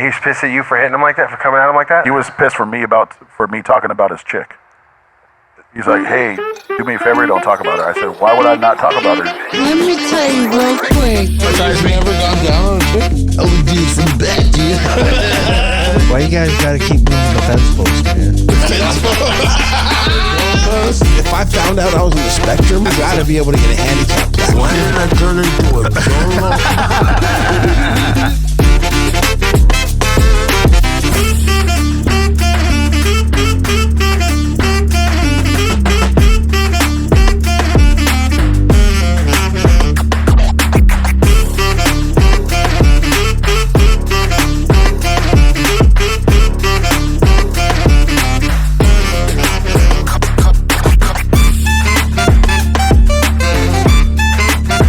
He was pissed at you for hitting him like that, for coming at him like that? He was pissed for me talking about his chick. He's like, hey, do me a favor, don't talk about her. I said, why would I not talk about her? Let me tell you real quick. Guys, never gone down on a chick? Oh, dude, from the back, dude. Why you guys gotta keep moving the fence post, man? If I found out I was on the spectrum, I gotta be able to get a handicap plaque. Why did I turn into a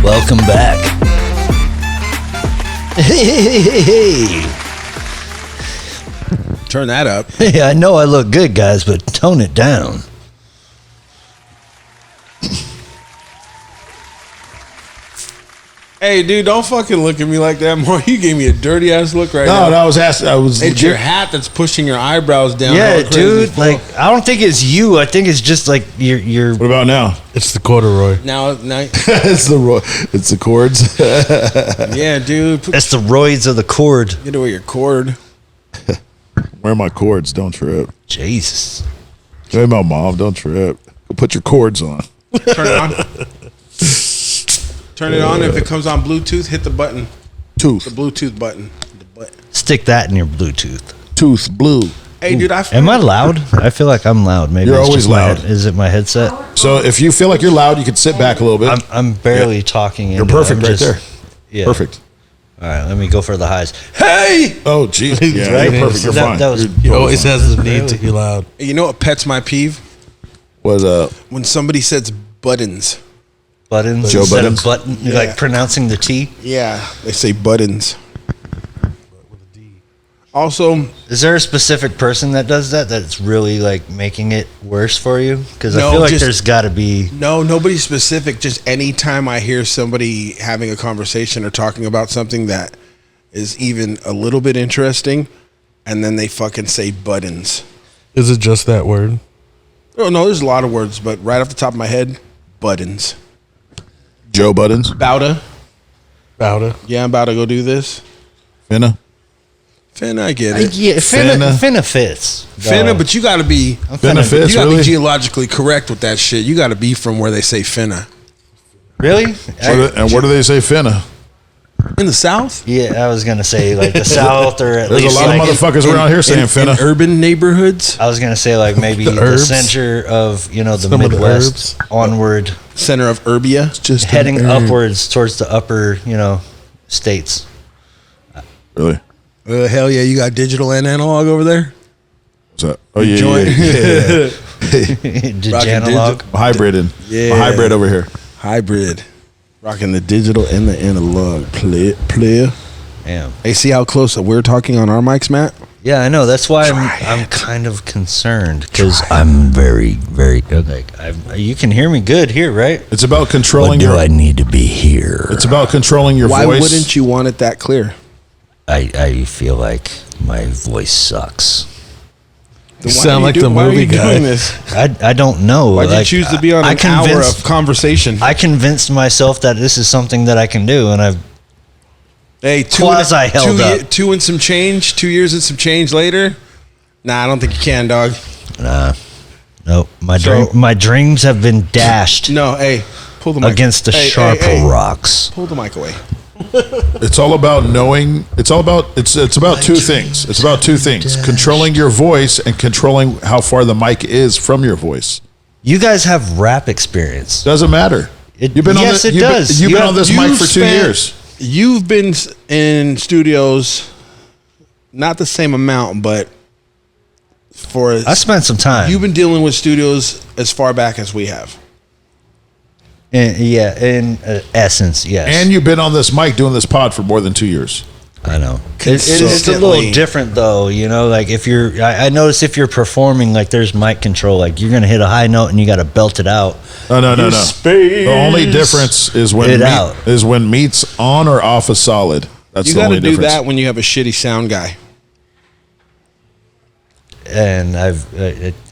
Welcome back. Hey. Turn that up. Hey, I know I look good, guys, but tone it down. Hey, dude, don't fucking look at me like that more. You gave me a dirty ass look right No, now. I was asking. It's your hat that's pushing your eyebrows down. Yeah, all crazy dude. full. Like, I don't think it's you. I think it's just like your. What about now? It's the corduroy. Now, It's the cords. yeah, dude. That's the roids of the cord. Get away your cord. Wear my cords. Don't trip. Jesus. Hey, my mom. Don't trip. Go put your cords on. Turn it on. Turn it on. If it comes on Bluetooth, hit the button. The Bluetooth button. Stick that in your Bluetooth. Tooth blue. Hey, dude, Am I loud? I feel like I'm loud. Maybe You're it's always just my loud. Is it my headset? So if you feel like you're loud, you can sit back a little bit. I'm barely talking. You're into it. perfect I'm right just- there. Yeah. Perfect. All right, let me go for the highs. Hey! Oh, jeez. Yeah, Right? you're perfect. You're That- fine. that was- You're He totally always fine. has the need to be loud. You know what pets my peeve? Was When somebody says buttons. Buttons Joe instead Buttons? of button, Yeah. like pronouncing the T. Yeah, they say buttons. Also, Is there a specific person that does that that's really like making it worse for you? Because I No, feel like just- there's got to be. no, nobody specific. Just anytime I hear somebody having a conversation or talking about something that is even a little bit interesting, and then they fucking say buttons. Is it just that word? Oh no, there's a lot of words, but right off the top of my head, buttons. Joe Buttons. Bowda. Bowda. Yeah, I'm about to go do this. Finna. Finna, I get it. Yeah, finna fits. Finna, though. but you got to be. Finna fits, You got to really? be geologically correct with that shit. You got to be from where they say finna. Really? And where do they say finna? In the South? Yeah, I was gonna say like the South, or at There's a least lot like of motherfuckers around here saying in finna. urban neighborhoods, I was gonna say like maybe the herbs. center of the Some of the Midwest herbs. onward, center of Urbia. Just heading upwards towards the upper states. Really? Hell yeah, you got digital and analog over there? What's that? Oh, yeah, Joint. yeah. Did analog? Hybrid. Yeah. Hybrid over here. Hybrid. Rocking the digital and the analog. Player. Damn. Hey, see how close we're talking on our mics, Matt? Yeah, I know. That's why I'm kind of concerned because I'm very, very like you can hear me good here, right? It's about controlling But do your. I need to be here? It's about controlling your Why voice. wouldn't you want it that clear? I feel like my voice sucks. Then You why sound are like the why are movie you guy. doing this? I don't know. Why'd Like, you choose to be on I an hour convinced- of conversation? I convinced myself that this is something that I can do, and I've Hey, Quasi held up. 2 and some change, 2 years and some change later. Nah, I don't think you can, dog. nope. So- My dreams have been dashed No, hey, pull the mic against the Hey, sharp hey. rocks. Pull the mic away. It's all about knowing. It's about two things. It's about two things: controlling your voice and controlling how far the mic is from your voice. You guys have rap experience. Doesn't matter. It- You've been on yes, the, it you've been- does. You've You been have- on this mic for 2 spent- years. You've been in studios, not the same amount, but for I spent some time. you've been dealing with studios as far back as we have. in essence, yes. And you've been on this mic doing this pod for more than 2 years. I know. It's a Consistently. little different though, like if you're, I notice if you're performing, like there's mic control, like you're going to hit a high note and you got to belt it out. No. The only difference is when It out. meat's on or off a solid. That's You the got only to do difference. that when you have a shitty sound guy. and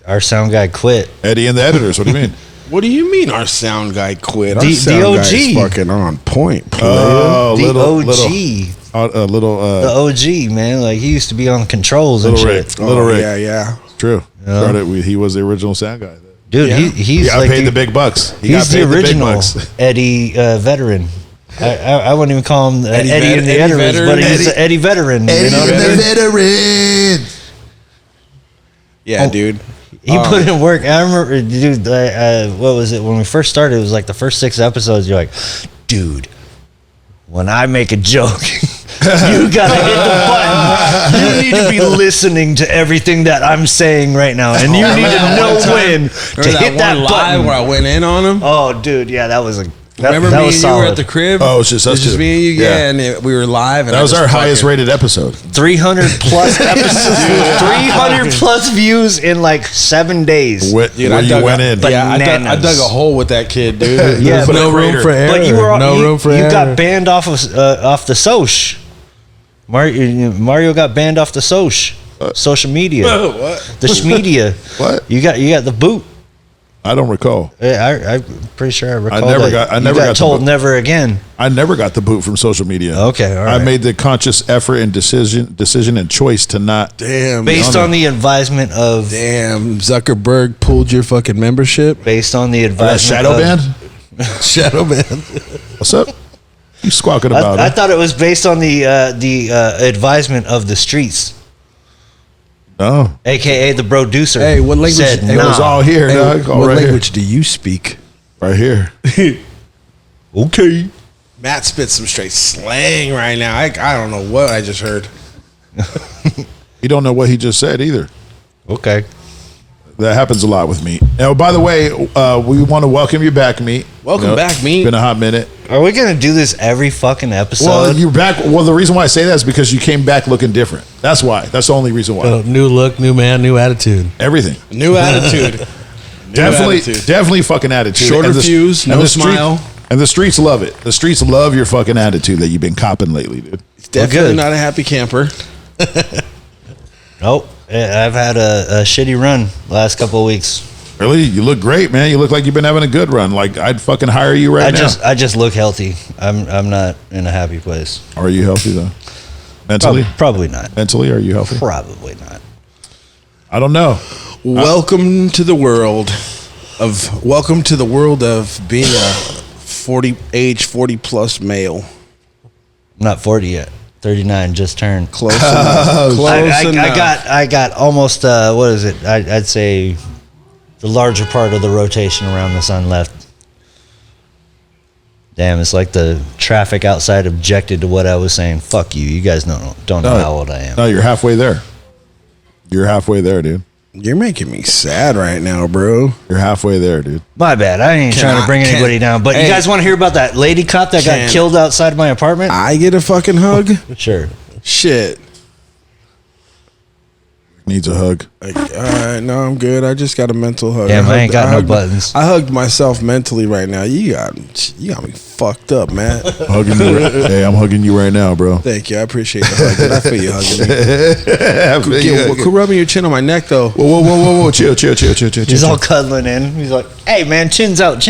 our sound guy quit. Eddie and the editors. What do you mean? What do you mean our sound guy quit? Our The sound guy's OG. fucking on point. player. Oh, The OG. little The OG, man. Like, he used to be on the controls and Little shit. Rick. Little Rick. Yeah. True. Yeah. Started with- he was the original sound guy. Dude, Yeah. he's He got like paid the big bucks. He got he's the paid big original bucks. Eddie veteran. I wouldn't even call him Eddie, Vet- and the Eddie editors, veteran? but he's the Eddie veteran. you know what I mean? veteran. Yeah, Oh. dude. He put in work. I remember, dude. What was it when we first started? It was like the first 6 episodes. You're like, dude, when I make a joke, you gotta hit the button. You need to be listening to everything that I'm saying right now, and you need to know when to Remember hit that one live button. where I went in on him? Oh, dude, yeah, that was a. Remember that me was and you were solid. at the crib? Oh, it's just us just two. me and you, Yeah. and we were live. And That I was just our highest fucking- rated episode. 300 plus episodes, 300 plus views in like 7 days. Where Dude, you I dug went a- in. Yeah, I Bananas. dug a hole with that kid, dude. Yeah, Put a no room crater. for error. But you were no room for you error. got banned off the Soch. Mario got banned off the Soch. Social media. What? The Schmedia. What? You got the boot. I don't recall. I'm pretty sure I recall. never that. got- I You never got the told boot. never again. I never got the boot from social media. Okay, all I right. made the conscious effort and decision and choice to not. Damn. Based on the advisement of Damn. Zuckerberg pulled your fucking membership. based on the advisement Shadow of, band. Shadow man. What's up? You squawking about I it? thought it was based on the advisement of the streets, No, aka the producer. Hey, what language? Said, hey, it nah. was all here, Hey, dog. All what right language do you speak? here. Right here. Okay. Matt spits some straight slang right now. I don't know what I just heard. You don't know what he just said either. Okay. That happens a lot with me. Now, by the way, we want to welcome you back, Meat. Welcome back, Meat. It's been a hot minute. Are we gonna do this every fucking episode? Well, you're back. Well, the reason why I say that is because you came back looking different. That's why. That's the only reason why. New look, new man, new attitude. Everything. New attitude. Definitely fucking attitude. Shorter And the- fuse, and no the street- smile. And the streets love it. The streets love your fucking attitude that you've been copping lately, dude. It's definitely good. not a happy camper. Nope. I've had a shitty run last couple of weeks. Really? You look great, man. You look like you've been having a good run. Like, I'd fucking hire you right now. I just look healthy. I'm not in a happy place. Are you healthy, though? Mentally? Probably not. Mentally, are you healthy? Probably not. I don't know. Welcome to the world of being a 40 plus male. I'm not 40 yet. 39 just turned. Close enough. Close enough. I got almost what is it? I'd say the larger part of the rotation around the sun left. Damn, it's like the traffic outside objected to what I was saying. Fuck you. You guys don't know how old I am. No, you're halfway there. You're halfway there, dude. You're making me sad right now, bro. You're halfway there, dude. My bad. I ain't trying to bring anybody down. But Hey. you guys want to hear about that lady cop that got Can- killed outside my apartment? I get a fucking hug? Sure. Shit. Needs a hug. Like, all right, no, I'm good. I just got a mental hug. Damn, I ain't got no hugged- buttons. I hugged myself mentally right now. You got me fucked up, man. Hugging you. Hey, I'm hugging you right now, bro. Thank you. I appreciate the hug. Dude. I feel you hugging me. Quit rubbing your chin on my neck, though. Whoa. Chill. He's all cuddling in. He's like, hey, man, chin's out.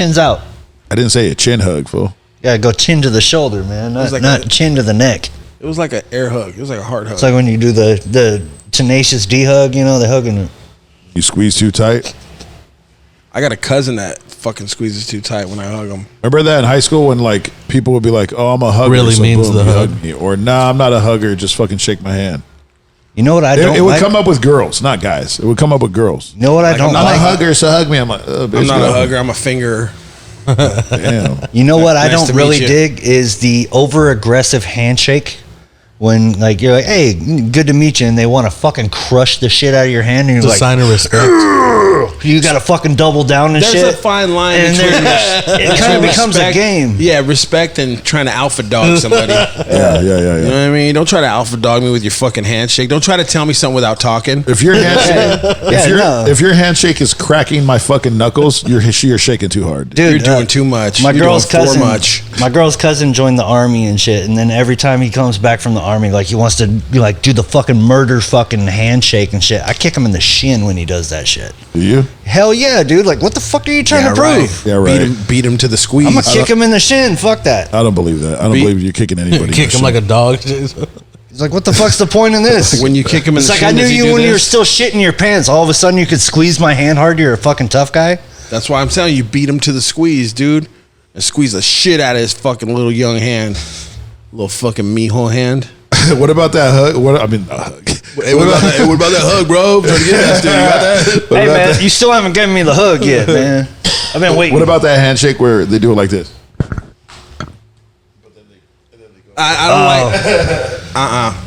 I didn't say a chin hug, fool. Gotta go chin to the shoulder, man. was like Not a- chin to the neck. It was like an air hug. It was like a heart hug. It's like when you do the tenacious D hug, you know, the hugging. You squeeze too tight. I got a cousin that fucking squeezes too tight when I hug him. Remember that in high school when like people would be like, "Oh, I'm a hugger," Really so means boom, the you hug. me. Or "Nah, I'm not a hugger. Just fucking shake my hand." You know what I don't It would like? come up with girls, not guys. It would come up with girls. You know what I don't I'm like? a hugger, so hug me. I'm like, oh, bitch, I'm not get a off me. hugger. I'm a finger. Damn. You know what I Nice don't to really meet you. dig is the over aggressive handshake. When like you're like, hey, good to meet you, and they want to fucking crush the shit out of your hand, and It's you're a like, sign of respect. you got to fucking double down and There's shit. a fine line And between it kind of becomes a respect- game. Yeah, respect and trying to alpha dog somebody. Yeah. You know what I mean? Don't try to alpha dog me with your fucking handshake. Don't try to tell me something without talking. If your handshake, no. if your handshake is cracking my fucking knuckles, you're shaking too hard. Dude, You're doing too much. My You're girl's doing cousin, much. my girl's cousin joined the army and shit, and then every time he comes back from the army, like he wants to like do the fucking murder fucking handshake and shit. I kick him in the shin when he does that shit. Do you? Hell yeah, dude! Like, what the fuck are you trying to prove? Yeah, right. Beat him to the squeeze. I'm gonna kick him in the shin. Fuck that. I don't believe that. I don't believe you're kicking anybody. Kick him like a dog. He's like, what the fuck's the point in this? When you kick him in It's the like shin, I knew does he you do when you were this? still shitting your pants. All of a sudden, you could squeeze my hand hard. You're a fucking tough guy. That's why I'm telling you, beat him to the squeeze, dude. And squeeze the shit out of his fucking little young hand. Little fucking mijo hand. What about that hug? Hey, what about that hug, bro? Trying to get that still. You got that? Hey man, you still haven't given me the hug yet, man. I've been waiting. What about that handshake where they do it like this? I don't like.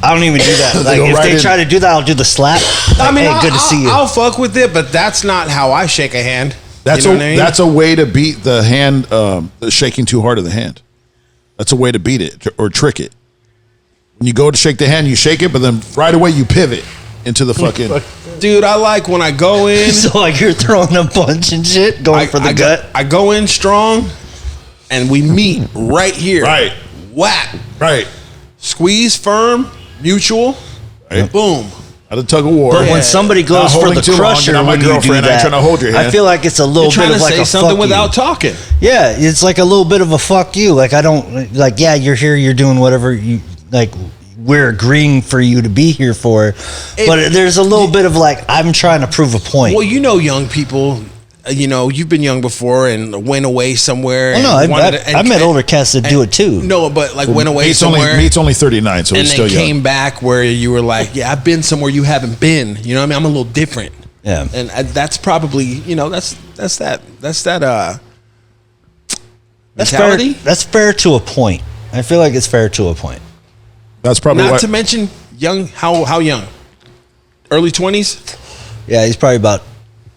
I don't even do that. Like go if right they in. try to do that, I'll do the slap. I Like, mean, hey, good to see you. I'll fuck with it, but that's not how I shake a hand. That's You know a what I mean? that's a way to beat the hand, the shaking too hard of the hand. That's a way to beat it or trick it. When you go to shake the hand, you shake it, but then right away you pivot into the fucking. Dude, I like when I go in. So like you're throwing a punch and shit, going for the I gut. I go in strong, and we meet right here. Right. Whack. Right. Squeeze firm, mutual. Right. Boom. At a tug of war. But when somebody Not goes for holding the too long, crusher, you're not my when you do girlfriend, I ain't that, trying to hold your hand. I feel like it's a little You're trying bit to of like say a something fuck without you. talking. Yeah, it's like a little bit of a fuck you. Like I don't like. Yeah, you're here. You're doing whatever you like. We're agreeing for you to be here for, but there's a little bit of like I'm trying to prove a point. Well, you know, young people. You know, you've been young before and went away somewhere. Well, and no, I wanted to- met older cats that do it too. No, but like went away Meat's somewhere. only 39, so and he's then still came young. back where you were like, yeah, I've been somewhere you haven't been. You know what I mean? I'm a little different. Yeah. And that's probably, you know, that's that That's mentality. fair. That's fair to a point. I feel like it's fair to a point. That's probably Not why. to mention young. How young? Early 20s. Yeah, he's probably about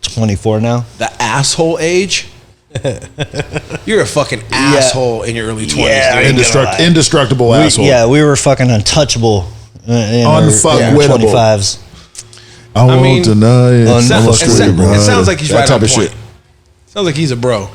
24 now. The asshole age. You're a fucking asshole in your early 20s. Yeah, dude. Indestructible asshole. Yeah, we were fucking untouchable. In our Unfuckwittable. 25s. I won't mean, deny it. it sounds- I'm it straight, sounds- bro. it sounds like he's That right type on of point. shit. Sounds like he's a bro.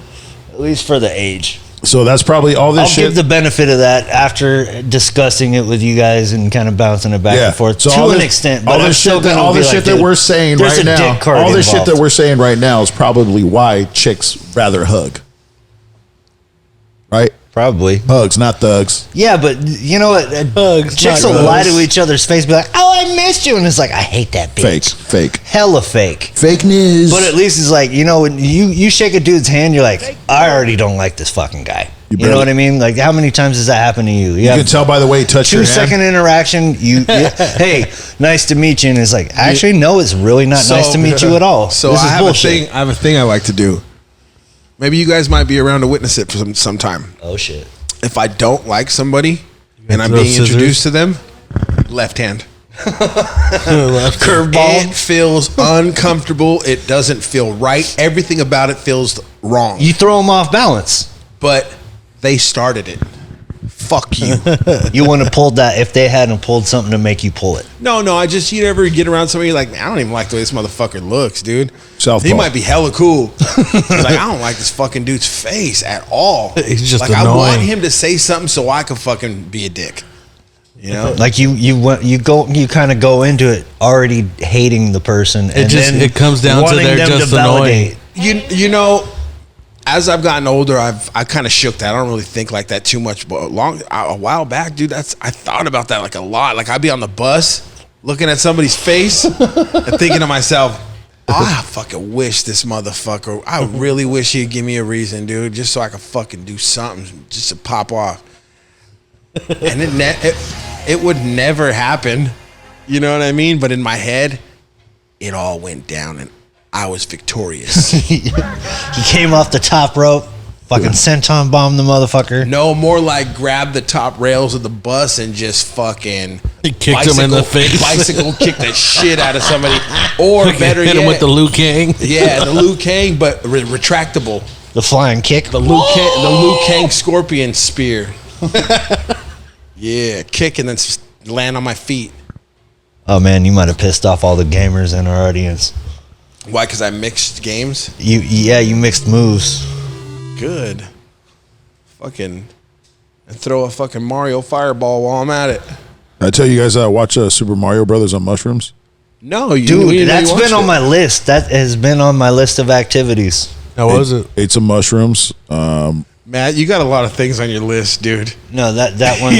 At least for the age. So that's probably all this I'll shit. give the benefit of that after discussing it with you guys and kind of bouncing it back and forth So to all an this- extent. all But I'm this still shit that gonna all be this like, shit that dude, we're saying there's right a now, dick card all this shit involved. that we're saying right now is probably why chicks rather hug. Right? Probably. Hugs, not thugs. Yeah, but you know what? Hugs, Chicks not will lie hugs. to each other's face, be like, "Oh, I missed you," and it's like, "I hate that bitch." Fake. Hella fake. Fake news. But at least it's like, you know, when you shake a dude's hand, you're like, I already don't like this fucking guy. You know barely- what I mean? Like, how many times does that happen to you? you can tell by the way he touched your 2 second hand. interaction. Hey, nice to meet you, and it's like, actually, no, it's really not nice to meet you at all. So this I is have bullshit. I have a thing I like to do. Maybe you guys might be around to witness it for some time. Oh shit. If I don't like somebody and I'm throw being scissors? introduced to them, left hand. Curveball. It feels uncomfortable. It doesn't feel right. Everything about it feels wrong. You throw them off balance. But they started it. Fuck you. You wouldn't have pulled that if they hadn't pulled something to make you pull it. No, I just, you ever get around somebody, you're like, man, I don't even like the way this motherfucker looks, dude. Southpaw. He might be hella cool. He's like, I don't like this fucking dude's face at all. He's just like, I want annoying. him to say something so I can fucking be a dick. You know? Like you kind of go into it already hating the person. It comes down to wanting they're them just annoying. You know, as I've gotten older, I kind of shook that. I don't really think like that too much. But a while back, dude, I thought about that like a lot. Like I'd be on the bus looking at somebody's face and thinking to myself, I fucking wish this motherfucker. I really wish he'd give me a reason, dude, just so I could fucking do something just to pop off. And it would never happen. You know what I mean? But in my head, it all went down and I was victorious. He came off the top rope. Fucking senton bomb the motherfucker. No, more like grab the top rails of the bus and just fucking He kicked him in the face. Bicycle kick the shit out of somebody, or better hit yet, him with the Liu Kang. yeah, the Liu Kang, but retractable. The flying kick. The Liu Kang scorpion spear. Yeah, kick and then land on my feet. Oh man, you might have pissed off all the gamers in our audience. Why? Because I mixed games. You mixed moves. Good. Fucking, and throw a fucking Mario fireball while I'm at it. I tell you guys, watch Super Mario Brothers on mushrooms. No, you Dude, that's been on my list. That has been on my list of activities. How was it? Ate some mushrooms. Matt, you got a lot of things on your list, dude. No, that one,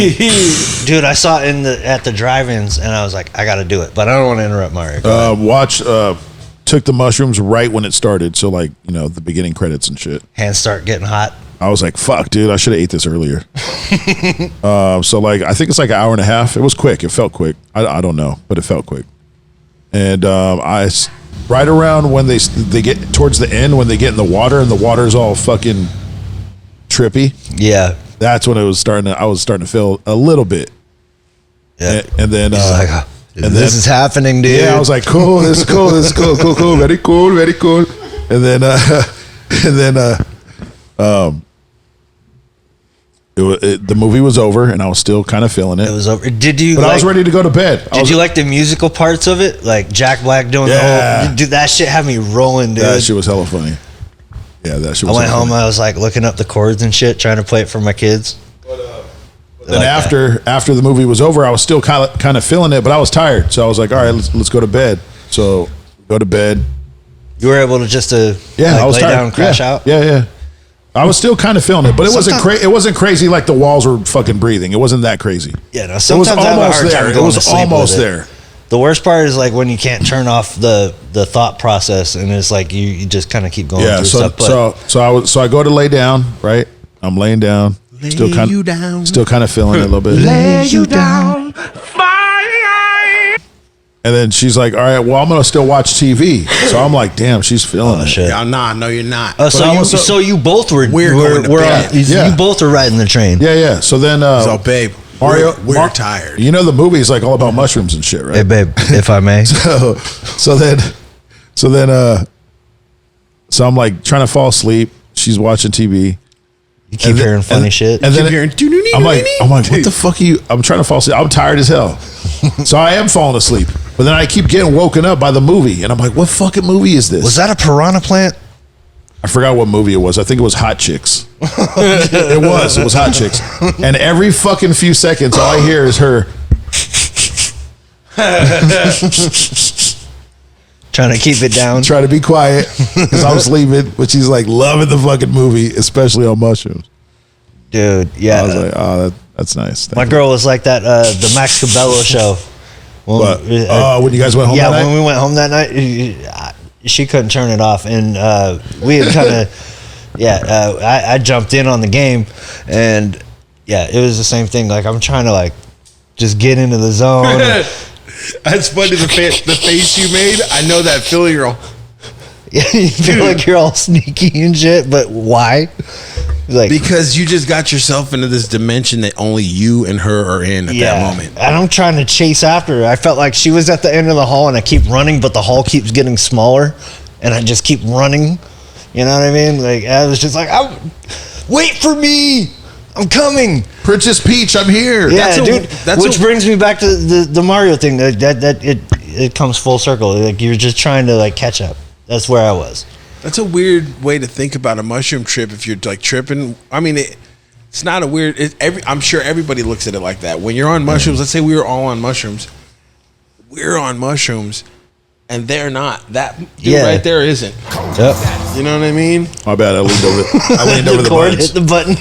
dude. I saw it at the drive-ins, and I was like, I got to do it, but I don't want to interrupt Mario. Go ahead. Took the mushrooms right when it started, so like the beginning credits and shit. Hands start getting hot. I was like, fuck, dude, I should have ate this earlier. So like, I think it's like an hour and a half. It was quick. It felt quick. I don't know, but it felt quick. And right around when they get towards the end, when they get in the water and the water's all fucking trippy. Yeah. That's when I was starting to feel a little bit. Yeah. And then He's like, this is happening, dude. yeah, I was like, cool, this is cool, cool, very cool, very cool. And then the movie was over, and I was still kind of feeling it. It was over. Did you? But I was ready to go to bed. Did you like the musical parts of it? Like Jack Black doing the whole. Dude, that shit had me rolling, dude. That shit was hella funny. Yeah, that shit was I went hella home, funny. I was like looking up the chords and shit, trying to play it for my kids. Then like after the movie was over, I was still kind of feeling it, but I was tired. So I was like, all right, let's go to bed. So go to bed. You were able to just I was lay tired. down, crash out. Yeah. I was still kind of feeling it, but it wasn't Sometimes- it wasn't crazy like the walls were fucking breathing. It wasn't that crazy. Yeah, no. It was Sometimes I have a almost hard time there. It going was to sleep almost with it. there. The worst part is like when you can't turn off the thought process, and it's like you just kind of keep going Yeah, through so stuff. so I go to lay down, right? I'm laying down, still kind of feeling it a little bit. Lay you down. And then she's like, "All right, well, I'm gonna still watch TV." So I'm like, "Damn, she's feeling Oh it." shit! Yeah, nah, no, you're not. Oh, so I you was so- you both were We're going to bed. Yeah. you both were riding the train. Yeah. So then, So, babe, Mario, we're tired. You know the movie is like all about mushrooms and shit, right? Hey babe, if I may. So I'm like trying to fall asleep. She's watching TV. You keep hearing funny shit. And then Keep hearing I'm like, what the fuck are you? I'm trying to fall asleep. I'm tired as hell. So I am falling asleep. But then I keep getting woken up by the movie. And I'm like, what fucking movie is this? Was that a piranha plant? I forgot what movie it was. I think it was Hot Chicks. It was Hot Chicks. And every fucking few seconds, all I hear is her. Trying to keep it down. Try to be quiet because I was sleeping, but she's like loving the fucking movie, especially on mushrooms. Dude, yeah. I was like, oh, that's nice. My girl was like that, the Max Cabello show. But when you guys went home yeah, that night? when we went home that night, she couldn't turn it off. And we had kind of, I jumped in on the game. And yeah, it was the same thing. Like, I'm trying to, like, just get into the zone. That's funny. The face you made. I know that feeling. You're all. Yeah, you feel like you're all sneaky and shit, but why? Like, Because you just got yourself into this dimension that only you and her are in at that moment. And I'm trying to chase after her. I felt like she was at the end of the hall, and I keep running, but the hall keeps getting smaller, and I just keep running. You know what I mean? Like, I was just like, wait for me. I'm coming. Princess Peach, I'm here. Yeah, That's dude. Which brings me back to the Mario thing. That it comes full circle. Like, you're just trying to like catch up. That's where I was. That's a weird way to think about a mushroom trip. If you're like tripping, I mean, it's not a weird. I'm sure everybody looks at it like that. When you're on mushrooms, let's say we were all on mushrooms. We're on mushrooms, and they're not. That dude right there isn't. Yep. You know what I mean? My bad. I leaned over the cord buttons. hit the button.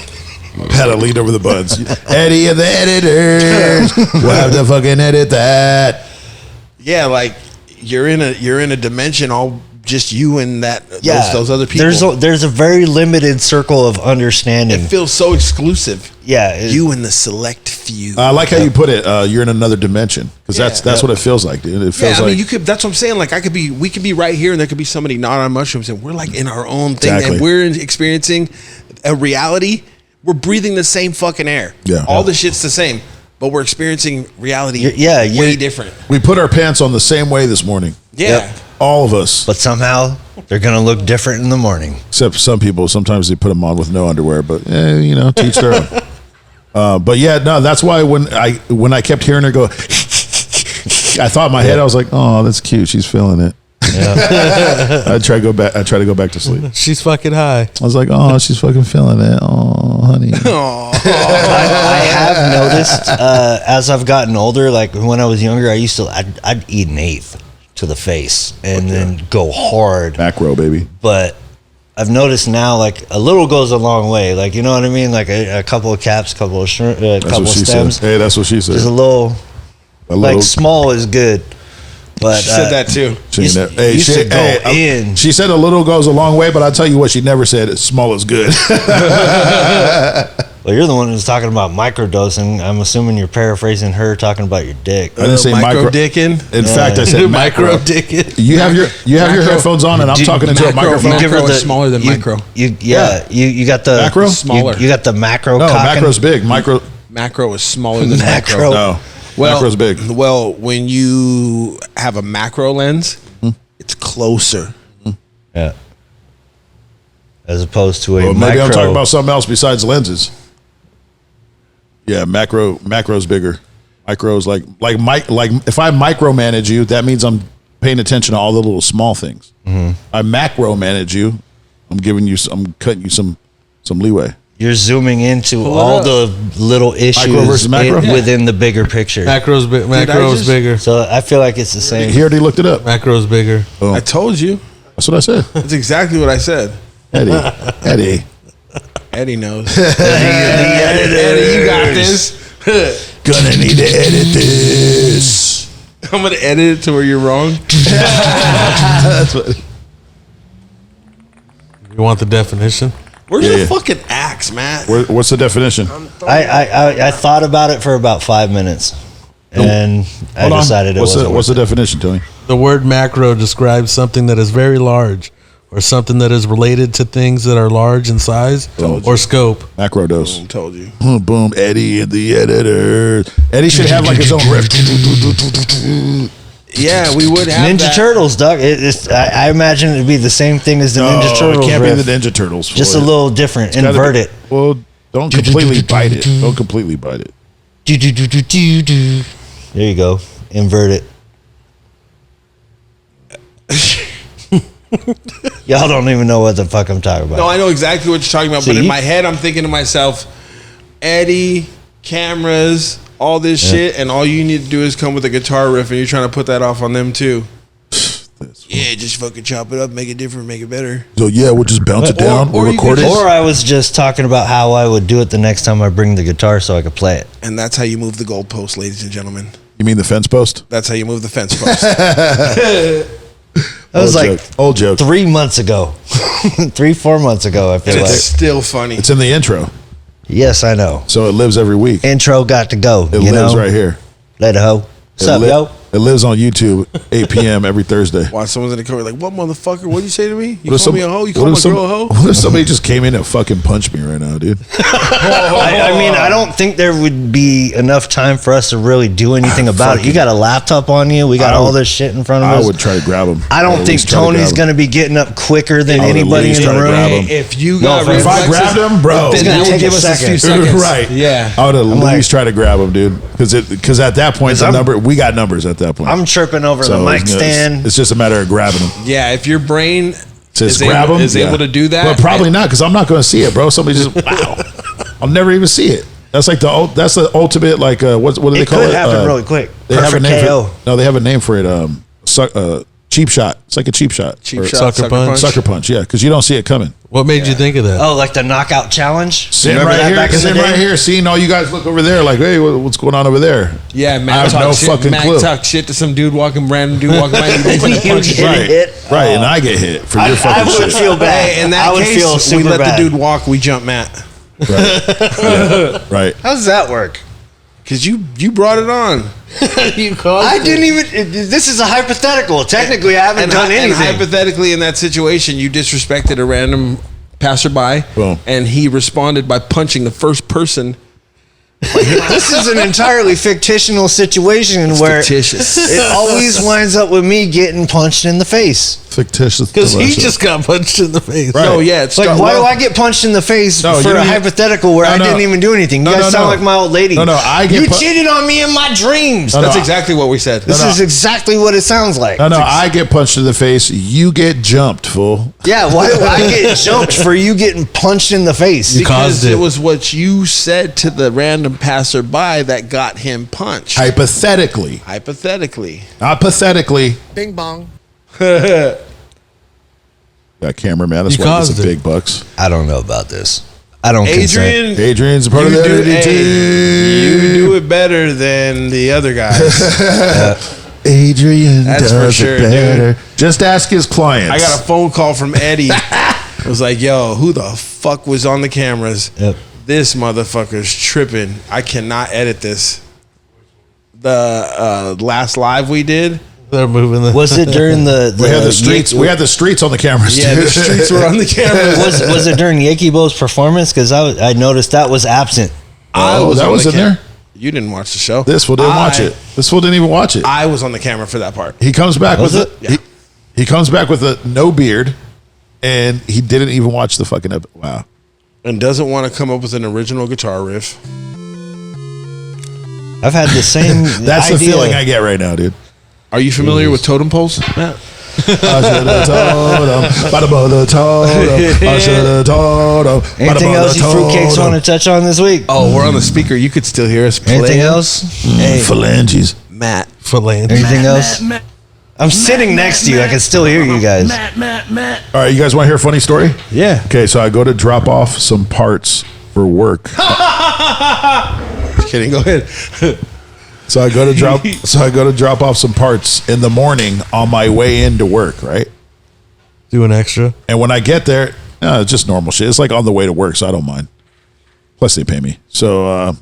Had to lean over the buttons. Eddie and the editors. We'll have to fucking edit that. Yeah, like you're in a dimension all just you and that those other people. There's a very limited circle of understanding. It feels so exclusive. Yeah, You and the select few. I like how you put it. You're in another dimension because that's what it feels like, dude. It feels I like mean, you could. That's what I'm saying. Like, we could be right here, and there could be somebody not on mushrooms, and we're like in our own thing, Exactly. and we're experiencing a reality, we're breathing the same fucking air. Yeah. All the shit's the same, but we're experiencing reality Yeah, way you're- different. We put our pants on the same way this morning. Yeah. Yep. All of us. But somehow they're gonna look different in the morning. Except some people, sometimes they put them on with no underwear, but teach their own. But yeah, no, that's why when I kept hearing her go, I thought in my head, I was like, oh, that's cute. She's feeling it. Yeah. I try to go back to sleep. She's fucking high. I was like, oh, she's fucking feeling it. Oh, honey. I have noticed as I've gotten older, like when I was younger, I'd eat an eighth to the face and then go hard. Macro, baby. But I've noticed now, like a little goes a long way. Like, you know what I mean? Like a couple of caps, couple of That's couple what of she stems. said. Hey, that's what she said. Just a little, like small is good. But She said that too. She used- never- hey, used she, to go hey, in. she said a little goes a long way, but I'll tell you what, she never said small is good. Well, you're the one who's talking about microdosing. I'm assuming you're paraphrasing her talking about your dick. I didn't say micro. dicking. In fact, I said macro. dick it. You have your Macro. headphones on, and I'm Dude, talking into a macro. microphone. You give her Macro the- is smaller than micro. You got the Macro? Smaller. You got the macro. No, cocking. macro's big. Micro. Macro is smaller than Macro. macro. No, Well, macro's big. Well, when you have a macro lens, it's closer. Yeah. As opposed to a Well, micro. maybe I'm talking about something else besides lenses. Yeah, macro's bigger. Micro's like if I micromanage you, that means I'm paying attention to all the little small things. I macro manage you, I'm cutting you some leeway. You're zooming into all the little issues versus macro? within the bigger picture. Macro's just- bigger. So I feel like it's the same. He already looked it up. Macro's bigger. Oh, I told you. that's what I said. That's exactly what I said. Eddie. Eddie knows. Eddie, you got this. Gonna need to edit this. I'm gonna edit it to where you're wrong. That's what. You want the definition? Where's Yeah. your fucking axe, Matt? What's the definition? I thought about it for about 5 minutes, and I Hold on. decided it What's wasn't. the definition, Tony? The word macro describes something that is very large or something that is related to things that are large in size or scope. Macro dose. I told you. Boom, Eddie and the editor. Eddie should have like his own riff. Yeah, we would have Ninja that. Turtles, Doug. I imagine it'd be the same thing as the Ninja Turtles. It can't riff. be the Ninja Turtles. for Just a it. little different. It's gotta Invert be- it. Well, don't completely bite it. Don't completely bite it. Do, do, do, do, do, do. There you go. Invert it. Y'all don't even know what the fuck I'm talking about. No, I know exactly what you're talking about, So but in you- my head, I'm thinking to myself, Eddie, cameras, all this shit, and all you need to do is come with a guitar riff, and you're trying to put that off on them too. Yeah, just fucking chop it up, make it different, make it better. So yeah, we'll just bounce it down. or We'll you record could it. Or I was just talking about how I would do it the next time I bring the guitar so I could play it. And that's how you move the goalpost, ladies and gentlemen. You mean the fence post? That's how you move the fence post. That was Old like joke. Old joke. 3 months ago. 3-4 months ago, I feel and like. it's still funny. It's in the intro, Yes, I know. so it lives every week. Intro got to go. It you lives know? right here. Later, ho. What's It up, li- yo? It lives on YouTube, 8 p.m. every Thursday. Watch someone's in the corner like, what motherfucker? What'd you say to me? You What if call me a hoe? You call what my if some- girl a hoe? What if somebody just came in and fucking punched me right now, dude? I mean, I don't think there would be enough time for us to really do anything about it. You got a laptop on you. We got I all would- this shit in front of I us. would try to grab him. I don't think Tony's going to be getting up quicker than I would at anybody least in the try to room. grab him. If you No, got if I reflexes, grabbed him, bro, then It's that gonna would take give a us a few second. seconds. Right. Yeah. I would at like- least try to grab him, dude, because at that point we got numbers at that point. I'm tripping over So, the mic you know, stand. It's just a matter of grabbing him. Yeah, if your brain Says is, grab able, him. is able to do that. Well, probably not, because I'm not going to see it, bro. Somebody just wow. I'll never even see it. That's like the ultimate like what do they It call it? could happen really quick. They have a Perfect name KO. for it. No, they have a name for it. Cheap shot. It's like a cheap shot. Cheap Or shot, sucker punch. Sucker punch. Yeah, because you don't see it coming. What made you think of that? Oh, like the knockout challenge? Sitting Remember right that here, back in the sitting day? right here, seeing all you guys look over there, like, hey, what's going on over there? Yeah, I Matt have talked no shit. fucking Matt clue. talked shit to some random dude walking by. And You punch get Right, hit. right, and I get hit for your I fucking would shit. feel bad. Hey, in that I would case, feel we super let bad. the dude walk. We jump Matt Right. How does that work? because you brought it on. You called I didn't even. This is a hypothetical. Technically, I haven't done And anything. hypothetically, in that situation, you disrespected a random passerby, Boom. and he responded by punching the first person. This is an entirely fictional situation where Fictitious. it always winds up with me getting punched in the face. Fictitious. Because he delicious. just got punched in the face. Right. No, yeah, it's It's like, why do I get punched in the face No, for you a didn't- hypothetical where No, I no. didn't even do anything? You No, guys no, sound no. like my old lady. No, no, I get You pu- cheated on me in my dreams. No, That's no. exactly what we said. This is exactly what it sounds like. No, I get punched in the face. You get jumped, fool. Yeah, why do I get jumped for you getting punched in the face? You caused Because it it. was what you said to the random passerby that got him punched. Hypothetically. Hypothetically. Not pathetically. Bing bong. That cameraman, that's You why he gets caused the it. big bucks. I don't know about this. I don't consent. Adrian, Adrian's a part of you the do, editing team. you do it better than the other guys. Adrian That's does for sure, it better. Just ask his clients. I got a phone call from Eddie. It was like, yo, who the fuck was on the cameras? Yep. This motherfucker's tripping. I cannot edit this. The last live we did. They're moving the. Was it during the We had the streets. Yankee- We had the streets on the cameras. Yeah, too. the streets were on the cameras. was it during Yakibo's performance? Because I noticed that was absent. Oh, that on was the in there? You didn't watch the show. This fool didn't watch it. This fool didn't even watch it. I was on the camera for that part. He comes back Was with it? a he comes back with a no beard, and he didn't even watch the fucking episode. Wow. And doesn't want to come up with an original guitar riff. I've had the same. That's the idea. feeling I get right now, dude. Are you familiar with totem poles? Matt? I should have told him. Bada bada told him. I should have told him. Bada Anything bada else you told fruitcakes him. want to touch on this week? Oh, we're on the speaker. You could still hear us play. Anything else? Phalanges. Matt. phalange. Anything else? I'm sitting next to you. I can still hear you guys. All right, you guys want to hear a funny story? Yeah. Okay, so I go to drop off some parts for work. Just kidding. Go ahead. So I go to drop off some parts in the morning on my way into work, right? Do an extra. And when I get there, it's just normal shit. It's like on the way to work, so I don't mind. Plus they pay me. So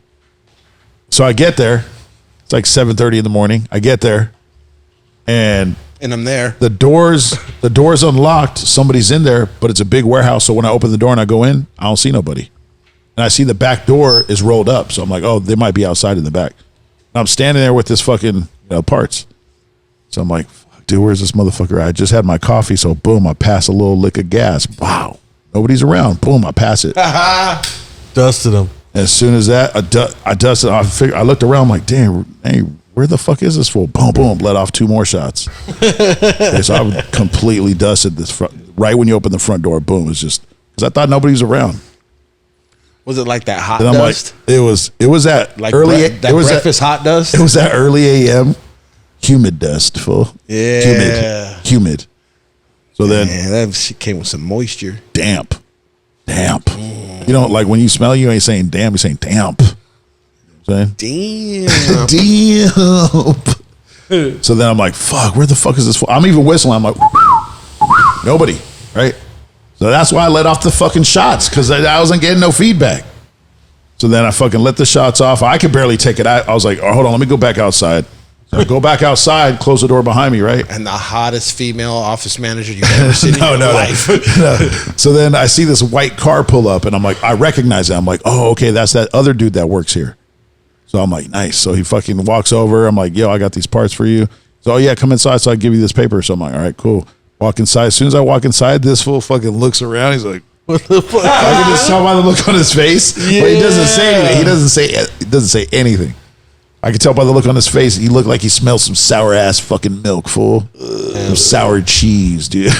so I get there. It's like 7:30 in the morning. I get there, and And I'm there. the door's unlocked. Somebody's in there, but it's a big warehouse. So when I open the door and I go in, I don't see nobody. And I see the back door is rolled up. So I'm like, oh, they might be outside in the back. And I'm standing there with this fucking parts. So I'm like, fuck, dude, where's this motherfucker? I just had my coffee. So boom, I pass a little lick of gas. Wow. Nobody's around. Boom, I pass it. Dusted him. As soon as that, I dusted. I looked around. I'm like, damn, hey, where the fuck is this for? Boom, boom, let off 2 more shots. Okay, so I completely dusted this front. Right when you open the front door, boom, it's just because I thought nobody was around. Was it like that hot And I'm dust? like, it was that Like early. that it was breakfast hot dust? It was that early a.m. humid dust, full. Yeah. humid. So then Yeah, that shit came with some moisture. damp. You know, like when you smell, you ain't saying damn, you're saying damp. You know what I'm saying? Damn. Damn. So then I'm like, fuck, where the fuck is this for? I'm even whistling. I'm like, nobody, right? So that's why I let off the fucking shots, because I wasn't getting no feedback. So then I fucking let the shots off. I could barely take it out. I was like, oh, hold on, let me go back outside. So I go back outside, close the door behind me, right? And the hottest female office manager you've ever seen in your No. life. So then I see this white car pull up, and I'm like, I recognize it. I'm like, oh, okay, that's that other dude that works here. So I'm like, nice. So he fucking walks over. I'm like, yo, I got these parts for you. So, oh, yeah, come inside so I give you this paper. So I'm like, all right, cool. Walk inside. As soon as I walk inside, this fool fucking looks around. He's like, What the fuck? I can just tell by the look on his face. But he doesn't say anything. He doesn't say anything. I can tell by the look on his face. He looked like he smelled some sour ass fucking milk, fool. Some sour cheese, dude.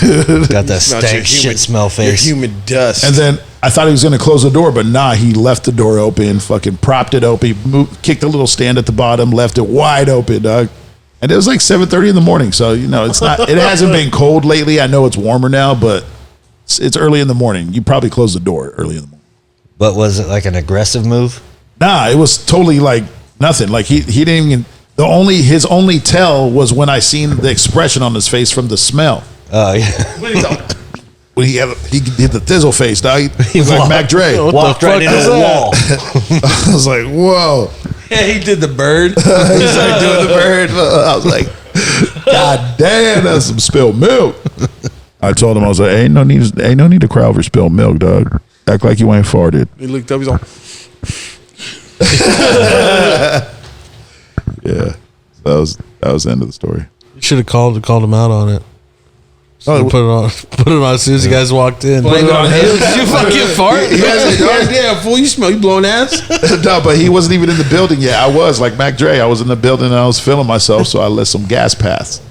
Got that Smells your stank shit humid- smell Your face. humid dust. And then I thought he was going to close the door, but nah, he left the door open, fucking propped it open, kicked a little stand at the bottom, left it wide open, dog. And it was like 7:30 in the morning, so it's not. It hasn't been cold lately. I know it's warmer now, but it's early in the morning. You probably closed the door early in the morning. But was it like an aggressive move? Nah, it was totally like nothing. Like he didn't even. His only tell was when I seen the expression on his face from the smell. Oh yeah. When he did the thizzle face, dog. He was like Mac Dre. Walked right into the wall. I was like, whoa. yeah, he did the bird. He started doing the bird. I was like, God damn, that's some spilled milk. I told him, I was like, ain't no need to cry over spilled milk, dog. Act like you ain't farted. He looked up. He's like, Yeah. So that was the end of the story. You should have called him out on it. Oh, Put it on as soon as you guys walked in. blame it on him. Did you fucking fart? Yeah, fool. You smell. You blowing ass. No, but he wasn't even in the building yet. I was like Mac Dre. I was in the building and I was feeling myself, so I let some gas pass.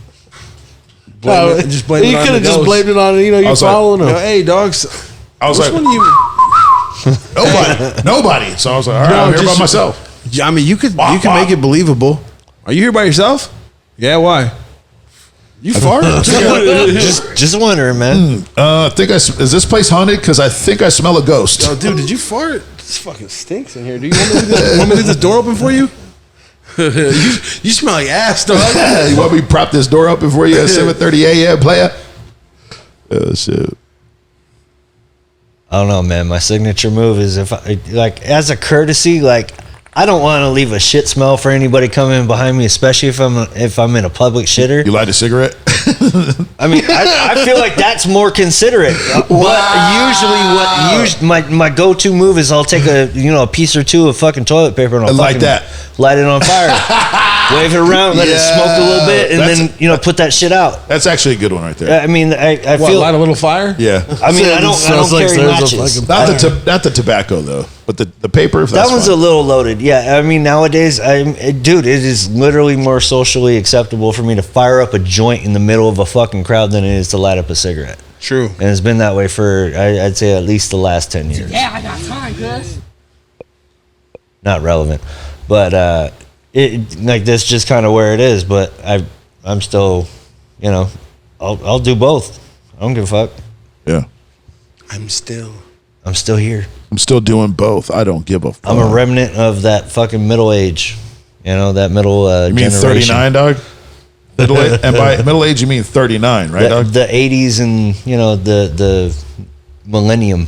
Blame it- just blame it You on could have the just ghost. blamed it on you're was like, following him. Hey, dogs. I was Which like, one you? nobody. So I was like, all right, I'm here by myself. I mean, you could Wah, wah. make it believable. Are you here by yourself? Yeah. Why? You fart? Just wondering, man. I think is this place haunted? Because I think I smell a ghost. Yo, dude, did you fart? This fucking stinks in here. Do you want me to leave this door open for you? you smell like ass, dog. You want me to prop this door open for you at 7:30 a.m., player? Oh, shit. I don't know, man. My signature move is if I, like, as a courtesy, like, I don't want to leave a shit smell for anybody coming behind me, especially if I'm in a public shitter. You light a cigarette? I mean, I feel like that's more considerate. But usually, my go-to move is I'll take a piece or two of fucking toilet paper and I'll Like fucking that. light it on fire, wave it around, let it smoke a little bit, and That's- then put that shit out. That's actually a good one right there. I mean, I What, feel. light a little fire? Yeah. I mean, I don't Smells like carry there's a matches. fucking- Not the tobacco though, but the paper. That That's one's fine. a little loaded. Yeah, I mean, nowadays, dude, it is literally more socially acceptable for me to fire up a joint in the middle of a fucking crowd than it is to light up a cigarette. True. And it's been that way for, I'd say, at least the last 10 years. Yeah, I got time, cuz. Not relevant. But it like that's just kind of where it is. But I'm still, I'll do both. I don't give a fuck. Yeah. I'm still. I'm still here. I'm still doing both. I don't give a fuck. I'm a remnant of that fucking middle age. That middle You mean generation. 39, dog? Middle age, and by middle age, you mean 39, right, dog? The 80s and, the millennium.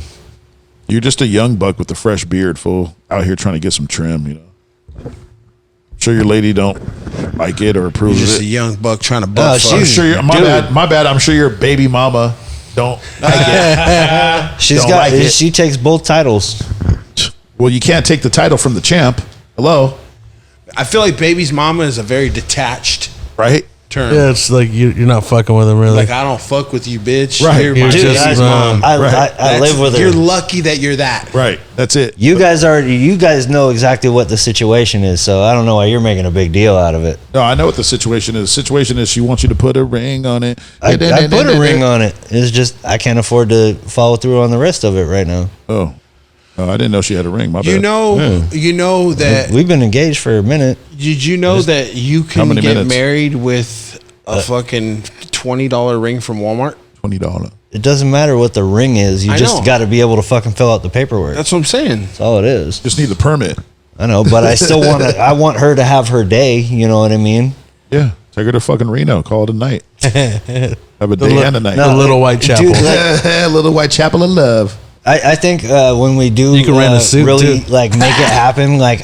You're just a young buck with a fresh beard, fool, out here trying to get some trim, I'm sure your lady don't like it or approve You're of just a it. young buck trying to Oh, buck fuck. I'm sure you're, my bad. I'm sure your baby mama don't like it. She's Don't got. like it. She takes both titles. Well, you can't take the title from the champ. Hello, I feel like baby's mama is a very detached right? term. Yeah, it's like you're not fucking with him really. Like, I don't fuck with you, bitch. Right. You're You're my just, baby's mom. I That's- live with her. You're lucky that you're that. Right. That's it. You guys know exactly what the situation is, so I don't know why you're making a big deal out of it. No, I know what the situation is. The situation is she wants you to put a ring on it. I put a ring on it. It's just I can't afford to follow through on the rest of it right now. Oh, I didn't know she had a ring. My bad. You know that. We've been engaged for a minute. Did you know that you How can many get minutes? married with a fucking $20 ring from Walmart? $20. It doesn't matter what the ring is. You I just know. got to be able to fucking fill out the paperwork. That's what I'm saying. That's all it is. Just need the permit. I know, but I still want to. I want her to have her day. You know what I mean? Yeah. Take her to fucking Reno. Call it a night. Have a day and a night. The Little White Chapel. Dude, like, Little White Chapel of Love. I think when we do You can rent a suit, really too. like make it happen, like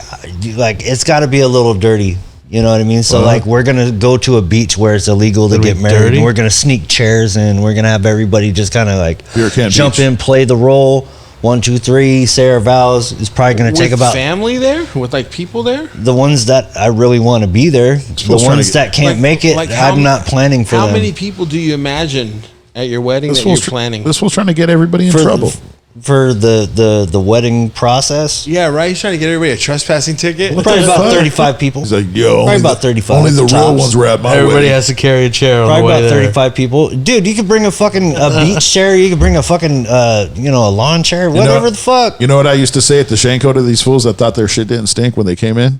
it's got to be a little dirty. You know what I mean? So like we're gonna go to a beach where it's illegal to It'll get be married. dirty? And we're gonna sneak chairs in. We're gonna have everybody just kind of like Beer can jump beach. in, play the role. 1, 2, 3. Say our vows. It's probably gonna take With about family there? With like people there? the ones that I really want to be there. The Supposed trying ones to get- that can't Like- make it, like how I'm m- not planning for How them. many people do you imagine at your wedding that you're planning? This fool's trying to get everybody in for trouble. for the wedding process? Yeah, right? He's trying to get everybody a trespassing ticket. Probably the about fuck? 35 people. He's like, yo, Probably only about the, 35 Only the real tops. ones were at my Everybody wedding. has to carry a chair on Probably the way about there. 35 people. Dude, you could bring a fucking beach chair. You could bring a fucking, a lawn chair. Whatever the fuck. You know what I used to say at the Shanko to these fools that thought their shit didn't stink when they came in,